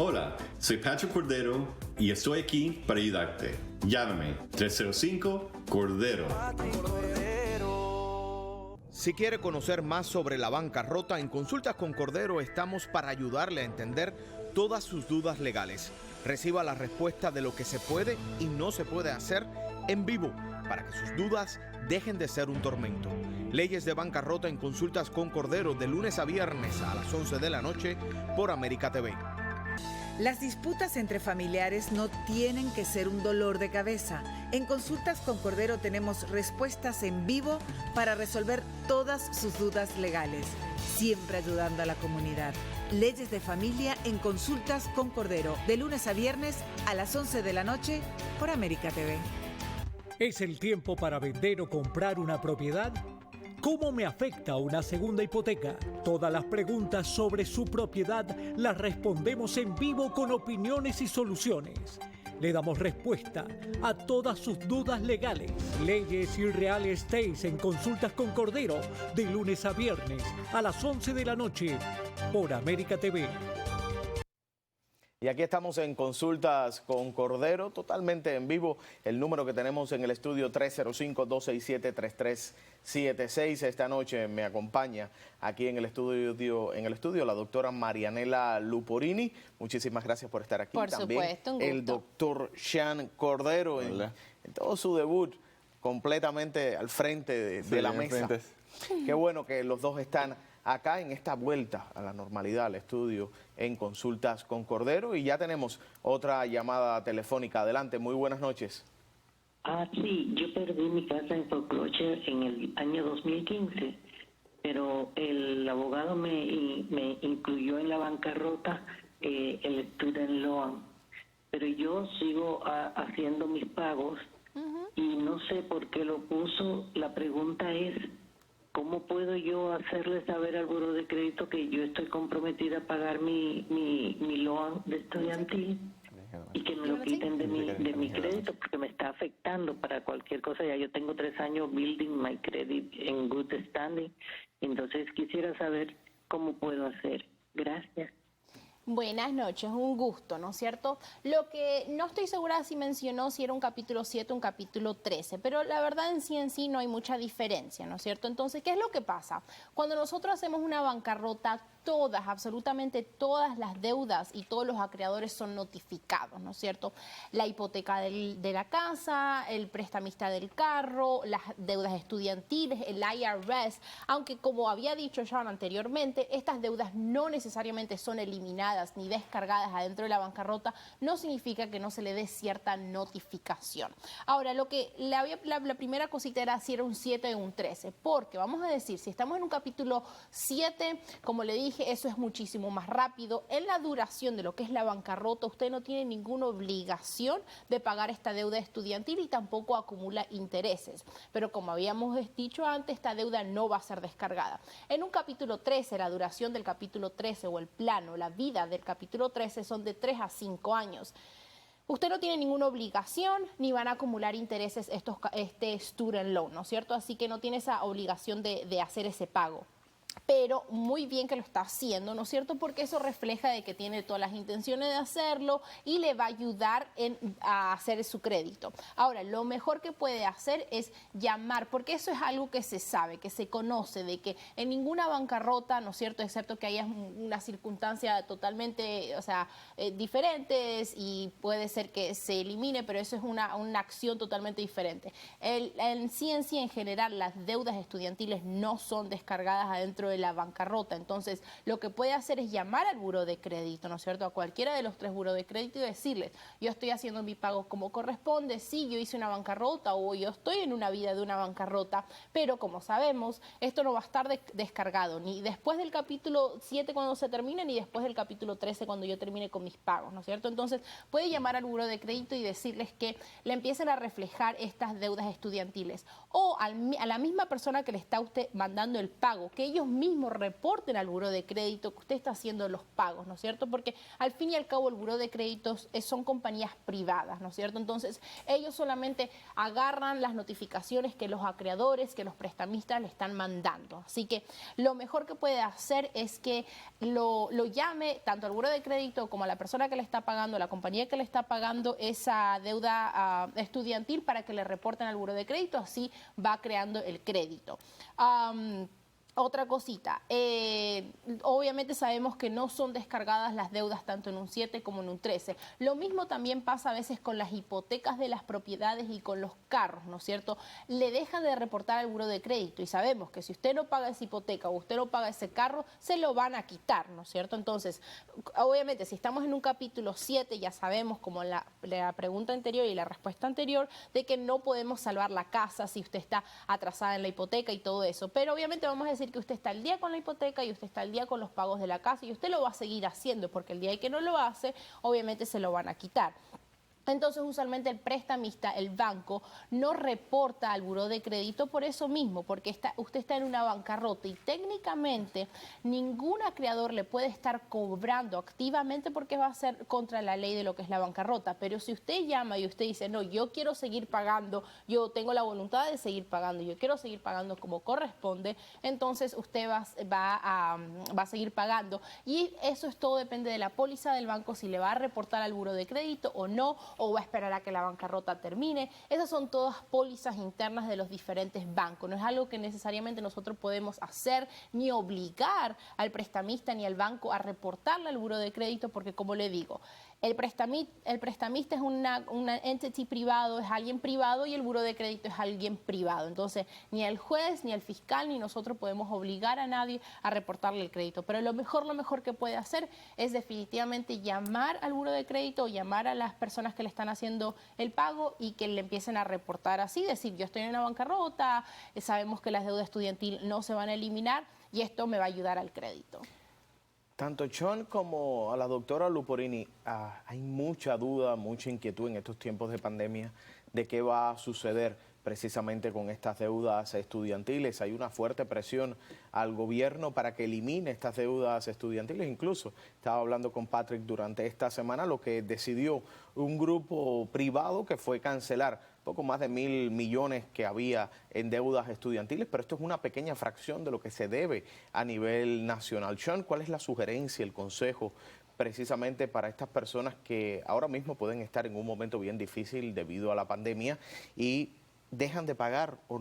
Hola, soy Patrick Cordero y estoy aquí para ayudarte. Llámame 305-CORDERO. Si quiere conocer más sobre la bancarrota, en Consultas con Cordero estamos para ayudarle a entender todas sus dudas legales. Reciba la respuesta de lo que se puede y no se puede hacer en vivo para que sus dudas dejen de ser un tormento. Leyes de bancarrota en Consultas con Cordero de lunes a viernes a las 11 de la noche por América TV. Las disputas entre familiares no tienen que ser un dolor de cabeza. En Consultas con Cordero tenemos respuestas en vivo para resolver todas sus dudas legales, siempre ayudando a la comunidad. Leyes de familia en Consultas con Cordero, de lunes a viernes a las 11 de la noche por América TV. ¿Es el tiempo para vender o comprar una propiedad? ¿Cómo me afecta una segunda hipoteca? Todas las preguntas sobre su propiedad las respondemos en vivo con opiniones y soluciones. Le damos respuesta a todas sus dudas legales, leyes y real estate en Consultas con Cordero, de lunes a viernes a las 11 de la noche por América TV. Y aquí estamos en Consultas con Cordero, totalmente en vivo. El número que tenemos en el estudio 305-267-3376. Esta noche me acompaña aquí en el estudio la doctora Marianela Luporini. Muchísimas gracias por estar aquí. Por También supuesto, un gusto. el doctor Sean Cordero en todo su debut, completamente al frente de la mesa. Qué bueno que los dos están acá en esta vuelta a la normalidad al estudio en Consultas con Cordero, y ya tenemos otra llamada telefónica. Adelante, muy buenas noches. Sí, yo perdí mi casa en foreclosure en el año 2015, pero el abogado me incluyó en la bancarrota el student loan, pero yo sigo haciendo mis pagos y no sé por qué lo puso. La pregunta es, ¿cómo puedo yo hacerle saber al buró de crédito que yo estoy comprometida a pagar mi loan de estudiantil y que me lo quiten de mi crédito, porque me está afectando para cualquier cosa? Ya yo tengo 3 años building my credit en good standing, entonces quisiera saber cómo puedo hacer. Gracias. Buenas noches, un gusto, ¿no es cierto? Lo que no estoy segura si mencionó si era un capítulo 7 o un capítulo 13, pero la verdad en sí no hay mucha diferencia, ¿no es cierto? Entonces, ¿qué es lo que pasa? Cuando nosotros hacemos una bancarrota, todas, absolutamente todas las deudas y todos los acreedores son notificados, ¿no es cierto? La hipoteca de la casa, el prestamista del carro, las deudas estudiantiles, el IRS, aunque como había dicho Sean anteriormente, estas deudas no necesariamente son eliminadas ni descargadas adentro de la bancarrota, no significa que no se le dé cierta notificación. Ahora, lo que la primera cosita era si era un 7 o un 13, porque vamos a decir, si estamos en un capítulo 7, como le dije, eso es muchísimo más rápido. En la duración de lo que es la bancarrota, usted no tiene ninguna obligación de pagar esta deuda estudiantil y tampoco acumula intereses. Pero como habíamos dicho antes, esta deuda no va a ser descargada. En un capítulo 13, la duración del capítulo 13 o el plano, la vida del capítulo 13 son de 3 a 5 años. Usted no tiene ninguna obligación ni van a acumular intereses este student loan, ¿no es cierto? Así que no tiene esa obligación de hacer ese pago. Pero muy bien que lo está haciendo, ¿no es cierto? Porque eso refleja de que tiene todas las intenciones de hacerlo y le va a ayudar a hacer su crédito. Ahora, lo mejor que puede hacer es llamar, porque eso es algo que se sabe, que se conoce, de que en ninguna bancarrota, ¿no es cierto?, excepto que haya una circunstancia totalmente, diferentes y puede ser que se elimine, pero eso es una acción totalmente diferente. En sí en general, las deudas estudiantiles no son descargadas adentro de la bancarrota. Entonces, lo que puede hacer es llamar al buró de crédito, ¿no es cierto?, a cualquiera de los 3 buros de crédito y decirles, yo estoy haciendo mi pago como corresponde, sí, yo hice una bancarrota o yo estoy en una vida de una bancarrota, pero como sabemos, esto no va a estar descargado ni después del capítulo 7 cuando se termine, ni después del capítulo 13 cuando yo termine con mis pagos, ¿no es cierto? Entonces, puede llamar al buró de crédito y decirles que le empiecen a reflejar estas deudas estudiantiles o a la misma persona que le está usted mandando el pago, que ellos mismos reporten al buró de crédito que usted está haciendo los pagos, ¿no es cierto? Porque al fin y al cabo el buró de créditos son compañías privadas, ¿no es cierto? Entonces ellos solamente agarran las notificaciones que los acreedores, que los prestamistas le están mandando. Así que lo mejor que puede hacer es que lo llame tanto al buró de crédito como a la persona que le está pagando, a la compañía que le está pagando esa deuda estudiantil para que le reporten al buró de crédito, así va creando el crédito. Otra cosita, obviamente sabemos que no son descargadas las deudas tanto en un 7 como en un 13. Lo mismo también pasa a veces con las hipotecas de las propiedades y con los carros, ¿no es cierto? Le dejan de reportar al buró de crédito y sabemos que si usted no paga esa hipoteca o usted no paga ese carro, se lo van a quitar, ¿no es cierto? Entonces, obviamente, si estamos en un capítulo 7, ya sabemos, como la pregunta anterior y la respuesta anterior, de que no podemos salvar la casa si usted está atrasada en la hipoteca y todo eso. Pero obviamente vamos a decir que usted está al día con la hipoteca y usted está al día con los pagos de la casa y usted lo va a seguir haciendo porque el día en que no lo hace, obviamente se lo van a quitar. Entonces, usualmente el prestamista, el banco, no reporta al buró de crédito por eso mismo, porque usted está en una bancarrota y técnicamente ningún acreedor le puede estar cobrando activamente porque va a ser contra la ley de lo que es la bancarrota. Pero si usted llama y usted dice, no, yo quiero seguir pagando, yo tengo la voluntad de seguir pagando, yo quiero seguir pagando como corresponde, entonces usted va a seguir pagando. Y eso es todo, depende de la póliza del banco, si le va a reportar al buró de crédito o no, o va a esperar a que la bancarrota termine. Esas son todas pólizas internas de los diferentes bancos. No es algo que necesariamente nosotros podemos hacer ni obligar al prestamista ni al banco a reportarle al buró de crédito porque, como le digo, el prestamista es una entity privado, es alguien privado y el buró de crédito es alguien privado. Entonces, ni el juez, ni el fiscal, ni nosotros podemos obligar a nadie a reportarle el crédito. Pero lo mejor que puede hacer es definitivamente llamar al buró de crédito o llamar a las personas que le están haciendo el pago y que le empiecen a reportar así, decir, yo estoy en una bancarrota, sabemos que las deudas estudiantiles no se van a eliminar y esto me va a ayudar al crédito. Tanto Sean como a la doctora Luporini, hay mucha duda, mucha inquietud en estos tiempos de pandemia de qué va a suceder precisamente con estas deudas estudiantiles. Hay una fuerte presión al gobierno para que elimine estas deudas estudiantiles. Incluso estaba hablando con Patrick durante esta semana, lo que decidió un grupo privado que fue cancelar poco más de 1.000 millones que había en deudas estudiantiles, pero esto es una pequeña fracción de lo que se debe a nivel nacional. Sean, ¿cuál es la sugerencia, el consejo precisamente para estas personas que ahora mismo pueden estar en un momento bien difícil debido a la pandemia y dejan de pagar o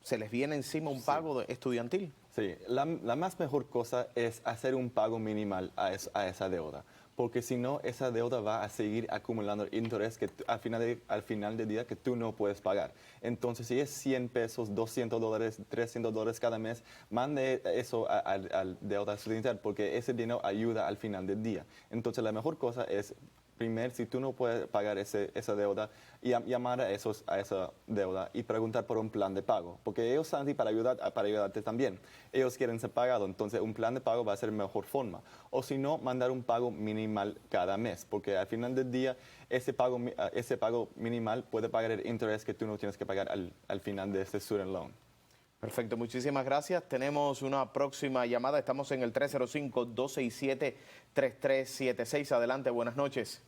se les viene encima un pago estudiantil? Sí, la más mejor cosa es hacer un pago minimal a esa deuda, porque si no, esa deuda va a seguir acumulando interés que al final del día que tú no puedes pagar. Entonces, si es 100 pesos, $200, $300 cada mes, mande eso al deuda estudiantil, porque ese dinero ayuda al final del día. Entonces, la mejor cosa es, primero, si tú no puedes pagar esa deuda, llamar a esa deuda y preguntar por un plan de pago, porque ellos están ahí para ayudarte también. Ellos quieren ser pagados, entonces un plan de pago va a ser la mejor forma. O si no, mandar un pago minimal cada mes, porque al final del día ese pago minimal puede pagar el interés que tú no tienes que pagar al final de este student loan. Perfecto, muchísimas gracias. Tenemos una próxima llamada. Estamos en el 305-267-3376. Adelante, buenas noches.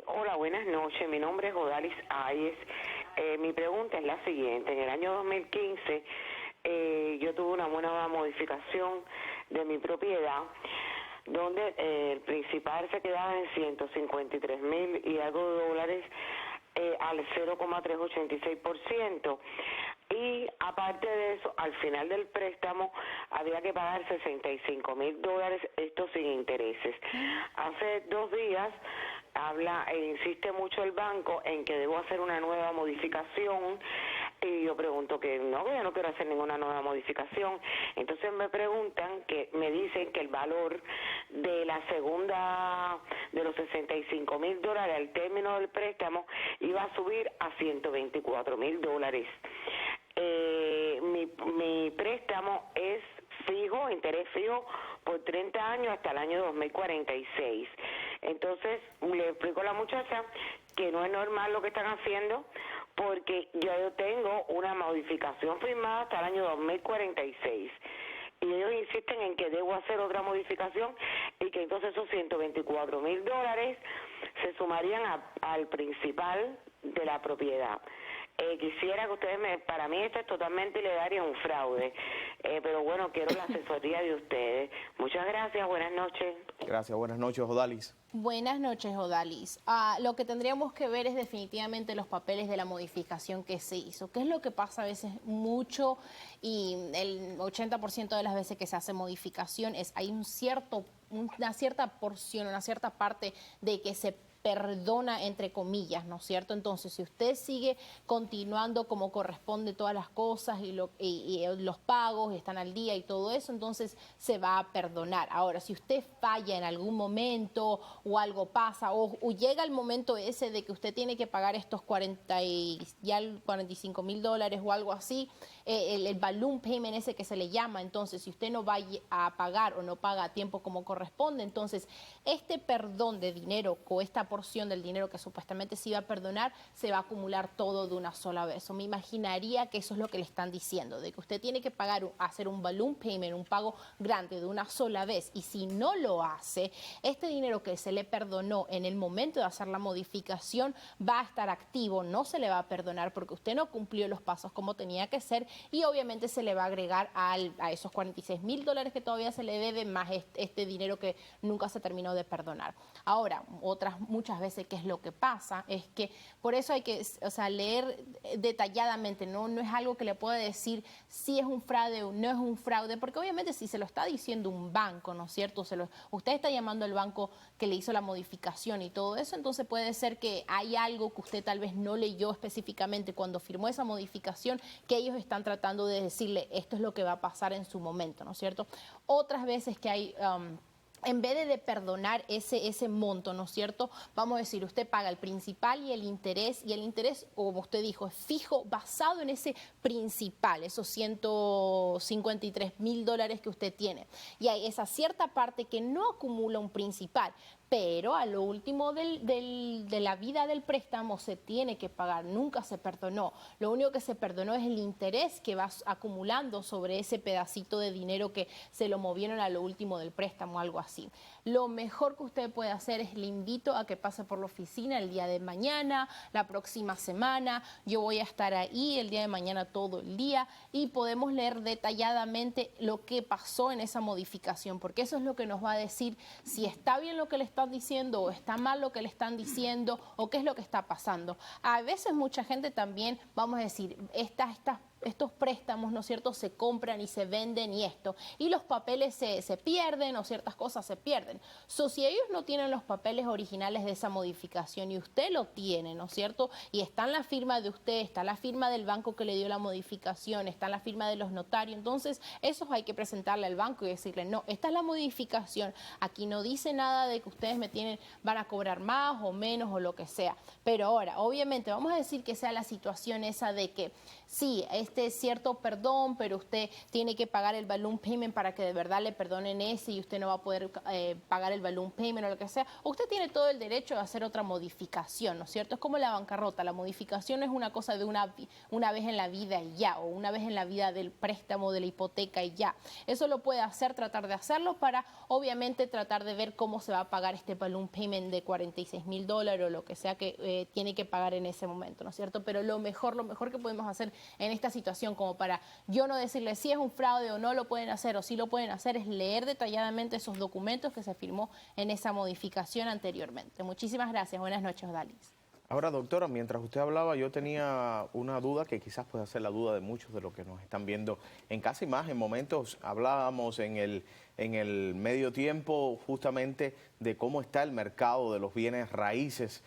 Hola, buenas noches. Mi nombre es Odalis Ayes. Mi pregunta es la siguiente. En el año 2015 yo tuve una buena modificación de mi propiedad, donde el principal se quedaba en 153,000 y algo de dólares al 0,386%. Y aparte de eso, al final del préstamo había que pagar $65,000, esto sin intereses. Hace 2 días insiste mucho el banco en que debo hacer una nueva modificación y yo pregunto que yo no quiero hacer ninguna nueva modificación. Entonces me dicen que el valor de la segunda de los $65,000 al término del préstamo iba a subir a $124,000. Mi préstamo es fijo, interés fijo por 30 años hasta el año 2046. Entonces le explico a la muchacha que no es normal lo que están haciendo, porque yo tengo una modificación firmada hasta el año 2046. Y ellos insisten en que debo hacer otra modificación y que entonces esos $124,000 se sumarían al principal de la propiedad. Quisiera que ustedes para mí esto es totalmente ilegal y un fraude, pero bueno, quiero la asesoría de ustedes. Muchas gracias, buenas noches. Gracias, buenas noches, Odalis. Buenas noches, Odalis. Lo que tendríamos que ver es definitivamente los papeles de la modificación que se hizo. ¿Qué es lo que pasa a veces mucho? Y el 80% de las veces que se hace modificación hay una cierta porción, una cierta parte de que se perdona, entre comillas, ¿no es cierto? Entonces, si usted sigue continuando como corresponde todas las cosas y los pagos están al día y todo eso, entonces se va a perdonar. Ahora, si usted falla en algún momento o algo pasa o llega el momento ese de que usted tiene que pagar estos $45,000 o algo así, el balloon payment ese que se le llama, entonces, si usted no va a pagar o no paga a tiempo como corresponde, entonces, este perdón de dinero o esta porción del dinero que supuestamente se iba a perdonar, se va a acumular todo de una sola vez. O me imaginaría que eso es lo que le están diciendo, de que usted tiene que hacer un balloon payment, un pago grande de una sola vez, y si no lo hace, este dinero que se le perdonó en el momento de hacer la modificación va a estar activo, no se le va a perdonar porque usted no cumplió los pasos como tenía que ser, y obviamente se le va a agregar a esos $46,000 que todavía se le debe, más este dinero que nunca se terminó de perdonar. Ahora, muchas veces, ¿qué es lo que pasa? Es que por eso hay que leer detalladamente, no es algo que le pueda decir si es un fraude o no es un fraude, porque obviamente si se lo está diciendo un banco, ¿no es cierto? Usted está llamando al banco que le hizo la modificación y todo eso, entonces puede ser que hay algo que usted tal vez no leyó específicamente cuando firmó esa modificación, que ellos están tratando de decirle esto es lo que va a pasar en su momento, ¿no es cierto? Otras veces que hay... en vez de perdonar ese monto, ¿no es cierto? Vamos a decir, usted paga el principal y el interés, como usted dijo, es fijo, basado en ese principal, esos $153,000 que usted tiene. Y hay esa cierta parte que no acumula un principal, pero a lo último de la vida del préstamo se tiene que pagar, nunca se perdonó. Lo único que se perdonó es el interés que va acumulando sobre ese pedacito de dinero que se lo movieron a lo último del préstamo, algo así. Lo mejor que usted puede hacer es, le invito a que pase por la oficina el día de mañana, la próxima semana. Yo voy a estar ahí el día de mañana todo el día y podemos leer detalladamente lo que pasó en esa modificación, porque eso es lo que nos va a decir si está bien lo que le están diciendo o está mal lo que le están diciendo o qué es lo que está pasando. A veces mucha gente también, vamos a decir, estos préstamos, ¿no es cierto?, se compran y se venden y los papeles se pierden o ciertas cosas se pierden. Si ellos no tienen los papeles originales de esa modificación y usted lo tiene, ¿no es cierto?, y está en la firma de usted, está la firma del banco que le dio la modificación, está en la firma de los notarios, entonces esos hay que presentarle al banco y decirle, no, esta es la modificación, aquí no dice nada de que ustedes van a cobrar más o menos o lo que sea. Pero ahora, obviamente, vamos a decir que sea la situación esa de que sí, es cierto perdón, pero usted tiene que pagar el balloon payment para que de verdad le perdonen ese y usted no va a poder pagar el balloon payment o lo que sea. Usted tiene todo el derecho de hacer otra modificación, ¿no es cierto? Es como la bancarrota. La modificación es una cosa de una vez en la vida y ya, o una vez en la vida del préstamo, de la hipoteca y ya. Eso lo puede hacer, tratar de hacerlo para, obviamente, tratar de ver cómo se va a pagar este balloon payment de $46,000 o lo que sea que tiene que pagar en ese momento, ¿no es cierto? Pero lo mejor que podemos hacer en esta situación, como para yo no decirle si es un fraude o no lo pueden hacer o sí lo pueden hacer, es leer detalladamente esos documentos que se firmó en esa modificación anteriormente. Muchísimas gracias. Buenas noches, Odalis. Ahora, doctora, mientras usted hablaba, yo tenía una duda que quizás pueda ser la duda de muchos de los que nos están viendo en casa y más. En momentos hablábamos en el medio tiempo justamente de cómo está el mercado de los bienes raíces,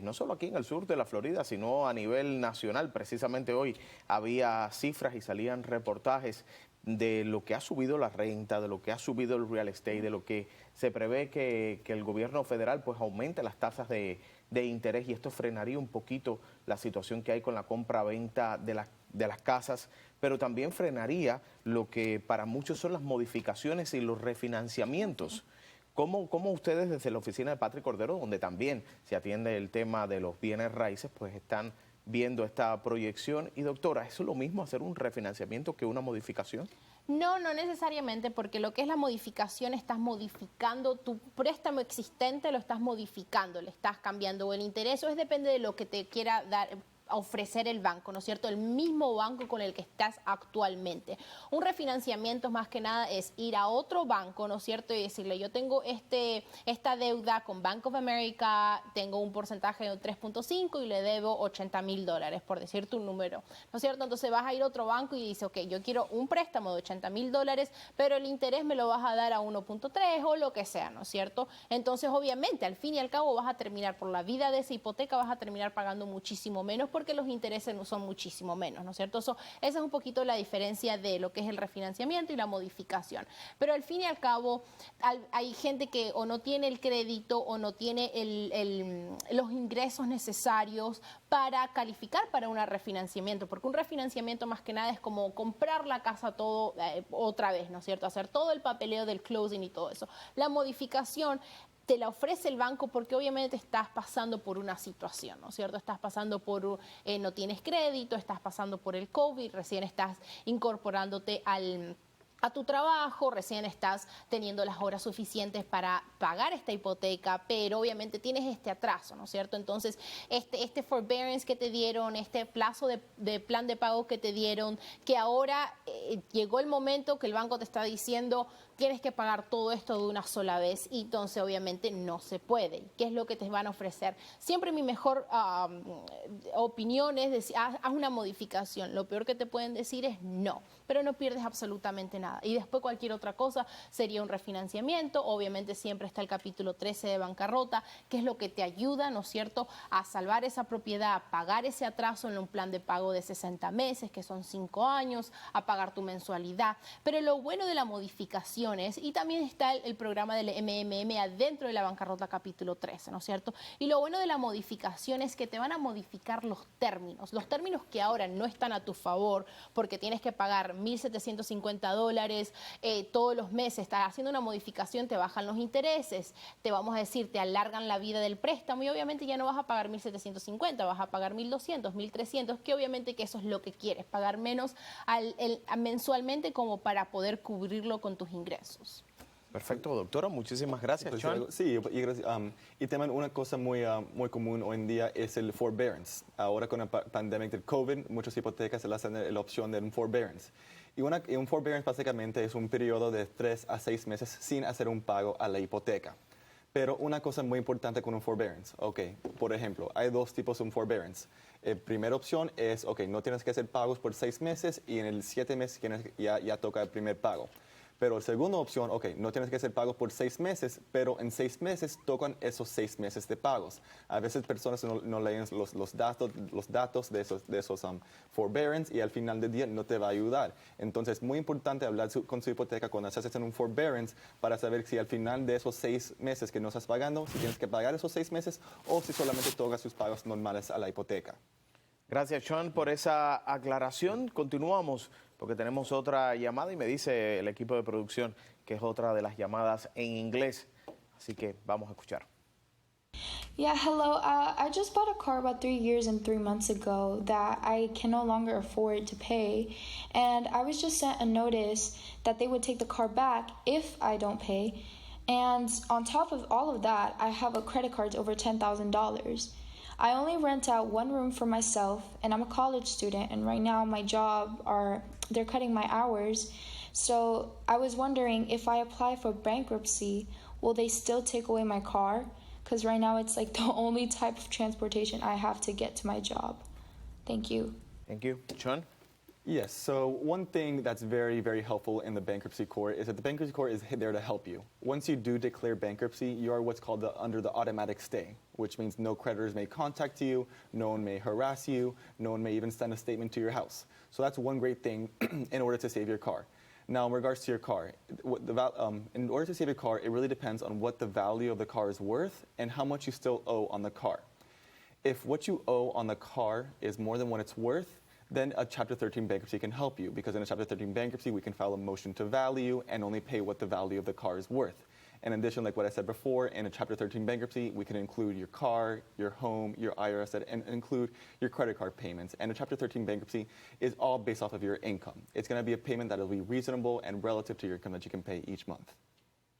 no solo aquí en el sur de la Florida, sino a nivel nacional. Precisamente hoy había cifras y salían reportajes de lo que ha subido la renta, de lo que ha subido el real estate, de lo que se prevé que el gobierno federal pues aumente las tasas de interés, y esto frenaría un poquito la situación que hay con la compra-venta de las casas, pero también frenaría lo que para muchos son las modificaciones y los refinanciamientos. ¿Cómo ustedes desde la oficina de Patrick Cordero, donde también se atiende el tema de los bienes raíces, pues están viendo esta proyección? Y doctora, ¿es lo mismo hacer un refinanciamiento que una modificación? No necesariamente, porque lo que es la modificación, estás modificando tu préstamo existente, lo estás modificando, le estás cambiando el interés, eso depende de lo que te quiera dar ofrecer el banco, ¿no es cierto? El mismo banco con el que estás actualmente. Un refinanciamiento más que nada es ir a otro banco, ¿no es cierto? Y decirle, yo tengo esta deuda con Bank of America, tengo un porcentaje de 3.5 y le debo $80,000, por decirte un número, ¿no es cierto? Entonces vas a ir a otro banco y dices, ok, yo quiero un préstamo de $80,000, pero el interés me lo vas a dar a 1.3 o lo que sea, ¿no es cierto? Entonces, obviamente, al fin y al cabo vas a terminar, por la vida de esa hipoteca, vas a terminar pagando muchísimo menos porque los intereses no son muchísimo menos, ¿no es cierto? Esa es un poquito la diferencia de lo que es el refinanciamiento y la modificación. Pero al fin y al cabo, hay gente que o no tiene el crédito o no tiene los ingresos necesarios para calificar para un refinanciamiento, porque un refinanciamiento más que nada es como comprar la casa todo otra vez, ¿no es cierto? Hacer todo el papeleo del closing y todo eso. La modificación te la ofrece el banco porque obviamente estás pasando por una situación, ¿no es cierto? Estás pasando por, no tienes crédito, estás pasando por el COVID, recién estás incorporándote a tu trabajo, recién estás teniendo las horas suficientes para pagar esta hipoteca, pero obviamente tienes este atraso, ¿no es cierto? Entonces, este forbearance que te dieron, este plazo de plan de pago que te dieron, que ahora llegó el momento que el banco te está diciendo tienes que pagar todo esto de una sola vez y entonces obviamente no se puede. ¿Qué es lo que te van a ofrecer? Siempre mi mejor opinión es decir, haz una modificación. Lo peor que te pueden decir es no, pero no pierdes absolutamente nada. Y después cualquier otra cosa sería un refinanciamiento. Obviamente siempre está el capítulo 13 de bancarrota, que es lo que te ayuda, ¿no es cierto?, a salvar esa propiedad, a pagar ese atraso en un plan de pago de 60 meses, que son 5 años, a pagar tu mensualidad. Pero lo bueno de la modificación y también está el programa del MMM adentro de la bancarrota capítulo 13, ¿no es cierto? Y lo bueno de la modificación es que te van a modificar los términos que ahora no están a tu favor porque tienes que pagar $1,750 todos los meses. Estás haciendo una modificación, te bajan los intereses, te vamos a decir, te alargan la vida del préstamo y obviamente ya no vas a pagar 1,750, vas a pagar 1,200, 1,300, que obviamente que eso es lo que quieres, pagar menos mensualmente como para poder cubrirlo con tus ingresos. Perfecto, doctora. Muchísimas gracias, Sean. Sí, y también una cosa muy común hoy en día es el forbearance. Ahora con la pandemia del COVID, muchas hipotecas se les dan la opción de un forbearance. Y un forbearance básicamente es un periodo de 3 a 6 meses sin hacer un pago a la hipoteca. Pero una cosa muy importante con un forbearance, por ejemplo, hay 2 tipos de un forbearance. Primera opción es, no tienes que hacer pagos por 6 meses y en el 7 mes ya toca el primer pago. Pero la segunda opción, no tienes que hacer pagos por 6 meses, pero en 6 meses tocan esos 6 meses de pagos. A veces personas no leen los datos de esos forbearance y al final del día no te va a ayudar. Entonces es muy importante hablar con su hipoteca cuando estás en un forbearance para saber si al final de esos 6 meses que no estás pagando, si tienes que pagar esos 6 meses o si solamente toca sus pagos normales a la hipoteca. Gracias, Sean, por esa aclaración. Continuamos porque tenemos otra llamada y me dice el equipo de producción que es otra de las llamadas en inglés. Así que vamos a escuchar. Yeah, hello. I just bought a car about 3 years and 3 months ago that I can no longer afford to pay. And I was just sent a notice that they would take the car back if I don't pay. And on top of all of that, I have a credit card over $10,000. I only rent out 1 room for myself, and I'm a college student, and right now my job they're cutting my hours. So I was wondering if I apply for bankruptcy, will they still take away my car? Because right now it's like the only type of transportation I have to get to my job. Thank you. Thank you. Sean? Yes, so one thing that's very, very helpful in the bankruptcy court is that the bankruptcy court is there to help you. Once you do declare bankruptcy, you are what's called under the automatic stay, which means no creditors may contact you, no one may harass you, no one may even send a statement to your house. So that's one great thing in order to save your car. Now, in regards to your car, in order to save your car, it really depends on what the value of the car is worth and how much you still owe on the car. If what you owe on the car is more than what it's worth, then a Chapter 13 bankruptcy can help you, because in a Chapter 13 bankruptcy, we can file a motion to value and only pay what the value of the car is worth. In addition, like what I said before, in a Chapter 13 bankruptcy, we can include your car, your home, your IRS, and include your credit card payments. And a Chapter 13 bankruptcy is all based off of your income. It's going to be a payment that will be reasonable and relative to your income that you can pay each month.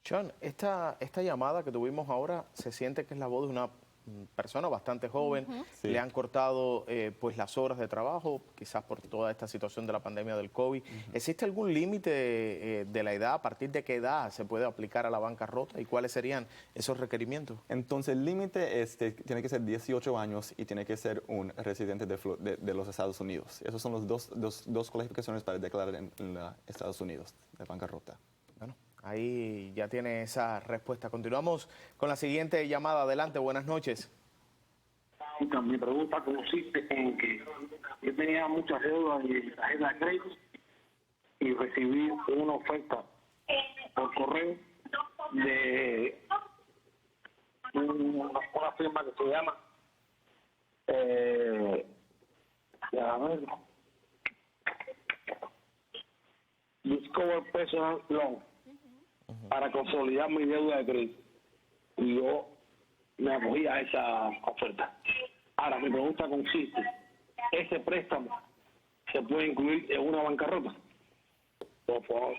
Sean, esta llamada que tuvimos ahora se siente que es la voz de una persona bastante joven, Sí. le han cortado pues las horas de trabajo, quizás por toda esta situación de la pandemia del COVID. ¿Existe algún límite de la edad? ¿A partir de qué edad se puede aplicar a la bancarrota? ¿Y cuáles serían esos requerimientos? Entonces, el límite tiene que ser 18 años y tiene que ser un residente de los Estados Unidos. Esos son los dos cualificaciones para declarar en los Estados Unidos de bancarrota. Bueno, ahí ya tiene esa respuesta. Continuamos con la siguiente llamada. Adelante, buenas noches. Mi pregunta consiste en que yo tenía muchas deudas de tarjeta de crédito y recibí una oferta por correo de una firma que se llama Discover Personal Loan para consolidar mi deuda de crédito. Y yo me acogí a esa oferta. Ahora, mi pregunta consiste, ¿ese préstamo se puede incluir en una bancarrota? Por favor,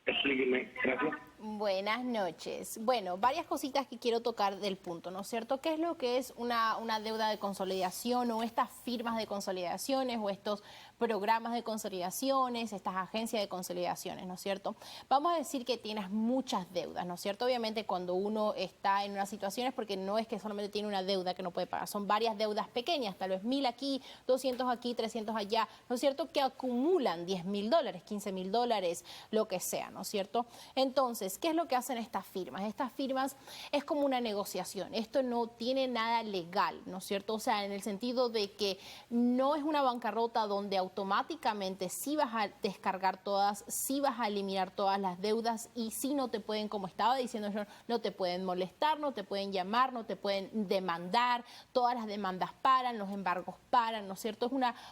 explíqueme. Gracias. Buenas noches. Bueno, varias cositas que quiero tocar del punto, ¿no es cierto? ¿Qué es lo que es una deuda de consolidación o estas firmas de consolidaciones o estos programas de consolidaciones, estas agencias de consolidaciones, ¿no es cierto? Vamos a decir que tienes muchas deudas, ¿no es cierto? Obviamente cuando uno está en una situación es porque no es que solamente tiene una deuda que no puede pagar, son varias deudas pequeñas, tal vez 1.000 aquí, 200 aquí, 300 allá, ¿no es cierto? Que acumulan $10,000, $15,000, lo que sea, ¿no es cierto? Entonces, ¿qué es lo que hacen estas firmas? Estas firmas es como una negociación, esto no tiene nada legal, ¿no es cierto? O sea, en el sentido de que no es una bancarrota donde automáticamente sí vas a descargar todas, sí vas a eliminar todas las deudas y sí no te pueden, como estaba diciendo yo, no te pueden molestar, no te pueden llamar, no te pueden demandar, todas las demandas paran, los embargos paran, ¿no es cierto?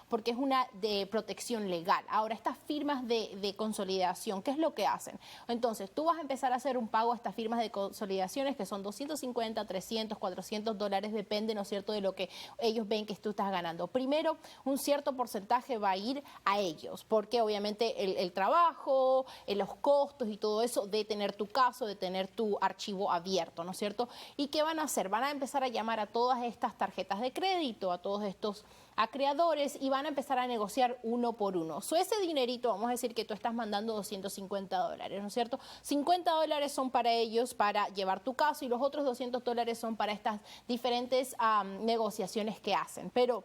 Porque es una de protección legal. Ahora, estas firmas de consolidación, ¿qué es lo que hacen? Entonces, tú vas a empezar a hacer un pago a estas firmas de consolidaciones que son 250, 300, $400, depende, ¿no es cierto?, de lo que ellos ven que tú estás ganando. Primero, un cierto porcentaje va a ir a ellos, porque obviamente el trabajo, los costos y todo eso de tener tu caso, de tener tu archivo abierto, ¿no es cierto? ¿Y qué van a hacer? Van a empezar a llamar a todas estas tarjetas de crédito, a todos estos acreedores y van a empezar a negociar uno por uno. Ese dinerito, vamos a decir que tú estás mandando $250, ¿no es cierto? $50 son para ellos para llevar tu caso y los otros $200 son para estas diferentes negociaciones que hacen. Pero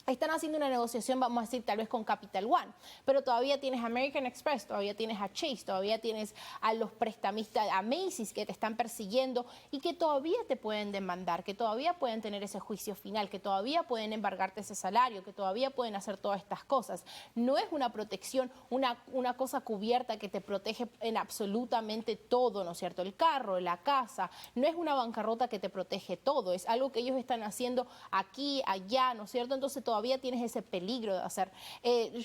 están haciendo una negociación, vamos a decir, tal vez con Capital One, pero todavía tienes a American Express, todavía tienes a Chase, todavía tienes a los prestamistas, a Macy's que te están persiguiendo y que todavía te pueden demandar, que todavía pueden tener ese juicio final, que todavía pueden embargarte ese salario, que todavía pueden hacer todas estas cosas. No es una protección, una cosa cubierta que te protege en absolutamente todo, ¿no es cierto? El carro, la casa, no es una bancarrota que te protege todo, es algo que ellos están haciendo aquí, allá, ¿no es cierto? Entonces todavía tienes ese peligro de hacer.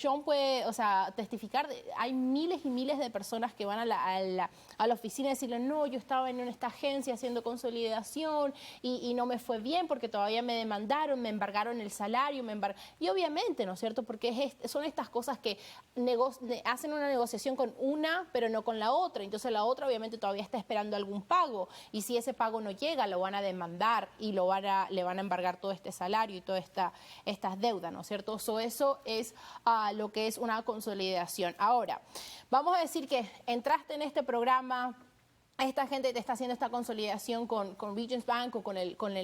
John puede, testificar, hay miles y miles de personas que van a la oficina y decirle, no, yo estaba en esta agencia haciendo consolidación y no me fue bien porque todavía me demandaron, me embargaron el salario, y obviamente, ¿no es cierto? Porque son estas cosas que hacen una negociación con una, pero no con la otra. Entonces la otra obviamente todavía está esperando algún pago y si ese pago no llega, lo van a demandar y le van a embargar todo este salario y todas estas deudas, ¿no es cierto? Eso es lo que es una consolidación. Ahora, vamos a decir que entraste en este programa, esta gente te está haciendo esta consolidación con Regions Bank o con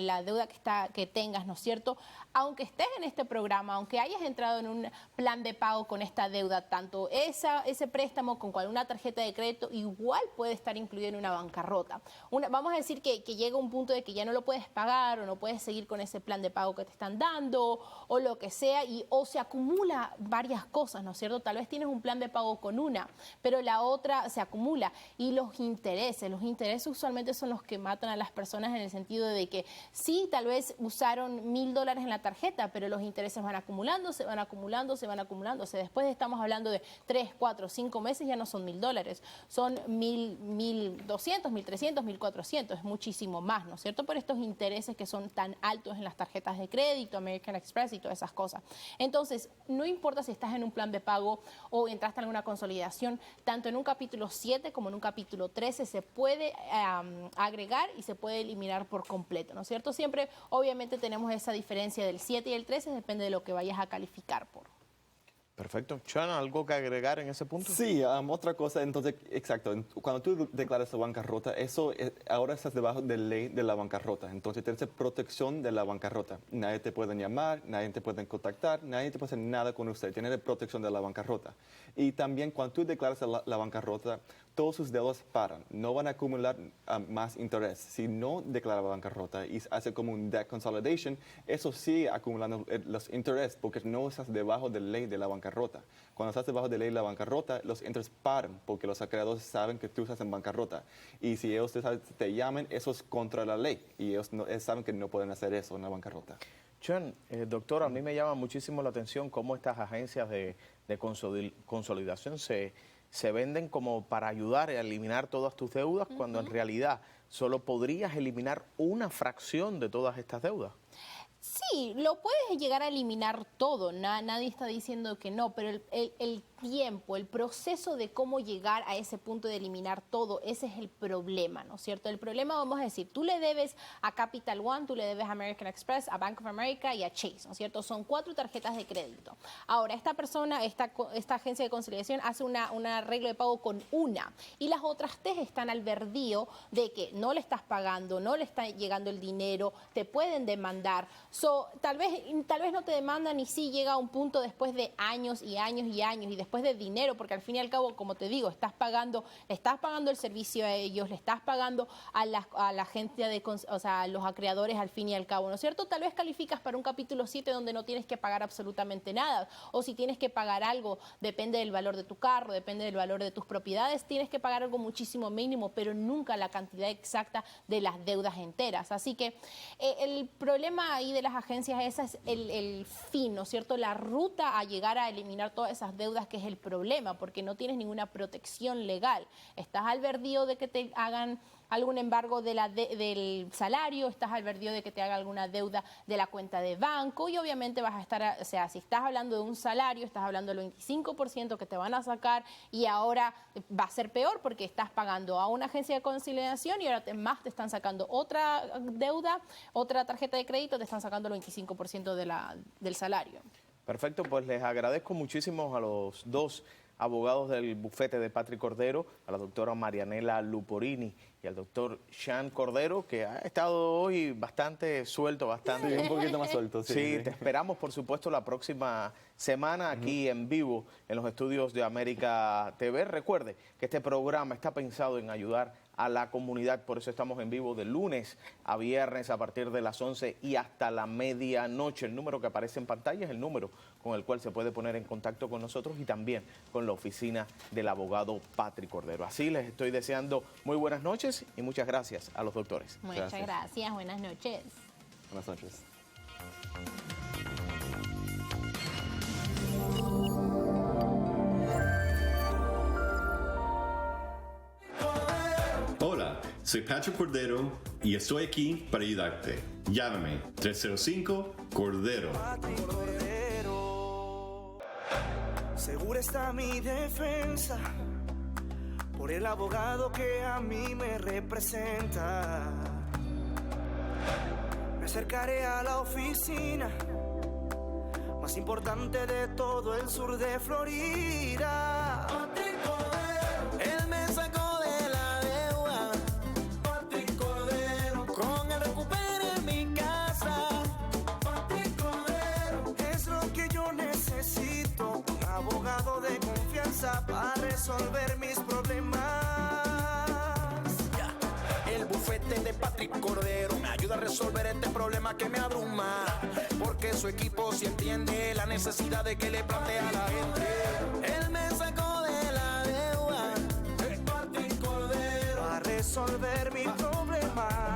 la deuda que tengas, ¿no es cierto? Aunque estés en este programa, aunque hayas entrado en un plan de pago con esta deuda, tanto ese préstamo con una tarjeta de crédito igual puede estar incluido en una bancarrota. Vamos a decir que llega un punto de que ya no lo puedes pagar o no puedes seguir con ese plan de pago que te están dando o lo que sea, o se acumula varias cosas, ¿no es cierto? Tal vez tienes un plan de pago con una, pero la otra se acumula y los intereses usualmente son los que matan a las personas en el sentido de que sí, tal vez usaron $1,000 en la tarjeta, pero los intereses van acumulando, se van acumulando. Después estamos hablando de 3, 4, 5 meses, ya no son $1,000, son 1,200, 1,300, 1,400, es muchísimo más, ¿no es cierto? Por estos intereses que son tan altos en las tarjetas de crédito, American Express y todas esas cosas. Entonces, no importa si estás en un plan de pago o entraste en alguna consolidación, tanto en un capítulo 7 como en un capítulo 13 se puede agregar y se puede eliminar por completo, ¿no es cierto? Siempre, obviamente, tenemos esa diferencia del 7 y el 13, depende de lo que vayas a calificar por. Perfecto. Sean, ¿algo que agregar en ese punto? Sí, otra cosa, entonces, exacto, cuando tú declaras la bancarrota, eso ahora estás debajo de ley de la bancarrota, entonces tienes protección de la bancarrota. Nadie te puede llamar, nadie te puede contactar, nadie te puede hacer nada con usted, tienes protección de la bancarrota. Y también cuando tú declaras la bancarrota, todos sus deudas paran, no van a acumular más interés. Si no declara bancarrota y hace como un debt consolidation, eso sigue acumulando los intereses porque no estás debajo de ley de la bancarrota. Cuando estás debajo de ley de la bancarrota, los intereses paran porque los acreedores saben que tú estás en bancarrota. Y si ellos te llaman, eso es contra la ley y ellos saben que no pueden hacer eso en la bancarrota. Sean, doctor, a mí me llama muchísimo la atención cómo estas agencias de consolidación se venden como para ayudar a eliminar todas tus deudas, cuando en realidad solo podrías eliminar una fracción de todas estas deudas. Sí, lo puedes llegar a eliminar todo, nadie está diciendo que no, pero el tiempo, el proceso de cómo llegar a ese punto de eliminar todo, ese es el problema, ¿no es cierto? El problema, vamos a decir, tú le debes a Capital One, tú le debes a American Express, a Bank of America y a Chase, ¿no es cierto? Son 4 tarjetas de crédito. Ahora, esta persona, esta agencia de conciliación hace un arreglo de pago con una y las otras 3 están al verdío de que no le estás pagando, no le está llegando el dinero, te pueden demandar. Tal vez no te demandan y sí llega a un punto después de años y años y años y después de dinero, porque al fin y al cabo, como te digo, estás pagando el servicio a ellos, le estás pagando a la agencia a los acreedores al fin y al cabo, ¿no es cierto? Tal vez calificas para un capítulo 7 donde no tienes que pagar absolutamente nada, o si tienes que pagar algo, depende del valor de tu carro, depende del valor de tus propiedades, tienes que pagar algo muchísimo mínimo, pero nunca la cantidad exacta de las deudas enteras. Así que el problema ahí de las agencias, ese es el fin, ¿no es cierto? La ruta a llegar a eliminar todas esas deudas, que es el problema, porque no tienes ninguna protección legal. Estás al verdío de que te hagan algún embargo del salario, estás al verdío de que te haga alguna deuda de la cuenta de banco y obviamente vas a estar, o sea, si estás hablando de un salario, estás hablando del 25% que te van a sacar y ahora va a ser peor porque estás pagando a una agencia de conciliación y ahora más te están sacando otra deuda, otra tarjeta de crédito, te están sacando el 25% del salario. Perfecto, pues les agradezco muchísimo a los 2 abogados del bufete de Patrick Cordero, a la doctora Marianela Luporini y al doctor Sean Cordero, que ha estado hoy bastante suelto, bastante... Sí, un poquito más suelto, sí. Sí, te esperamos, por supuesto, la próxima semana aquí en vivo en los estudios de América TV. Recuerde que este programa está pensado en ayudar a la comunidad, por eso estamos en vivo de lunes a viernes a partir de las 11 y hasta la medianoche. El número que aparece en pantalla es el número con el cual se puede poner en contacto con nosotros y también con la oficina del abogado Patrick Cordero. Así les estoy deseando muy buenas noches y muchas gracias a los doctores. Muchas gracias. Buenas noches. Buenas noches. Hola, soy Patrick Cordero y estoy aquí para ayudarte. Llámame 305-CORDERO. Segura está mi defensa por el abogado que a mí me representa. Me acercaré a la oficina más importante de todo el sur de Florida. Patrick Cordero, él me sacó de la deuda. Patrick Cordero, con él recuperé mi casa. Patrick Cordero, es lo que yo necesito, un abogado de confianza para resolver mis problemas. El bufete de Patrick Cordero me ayuda a resolver este problema que me abruma, porque su equipo sí entiende la necesidad de que le plantea a la gente. Él me sacó de la deuda. Patrick Cordero, para resolver mi problema.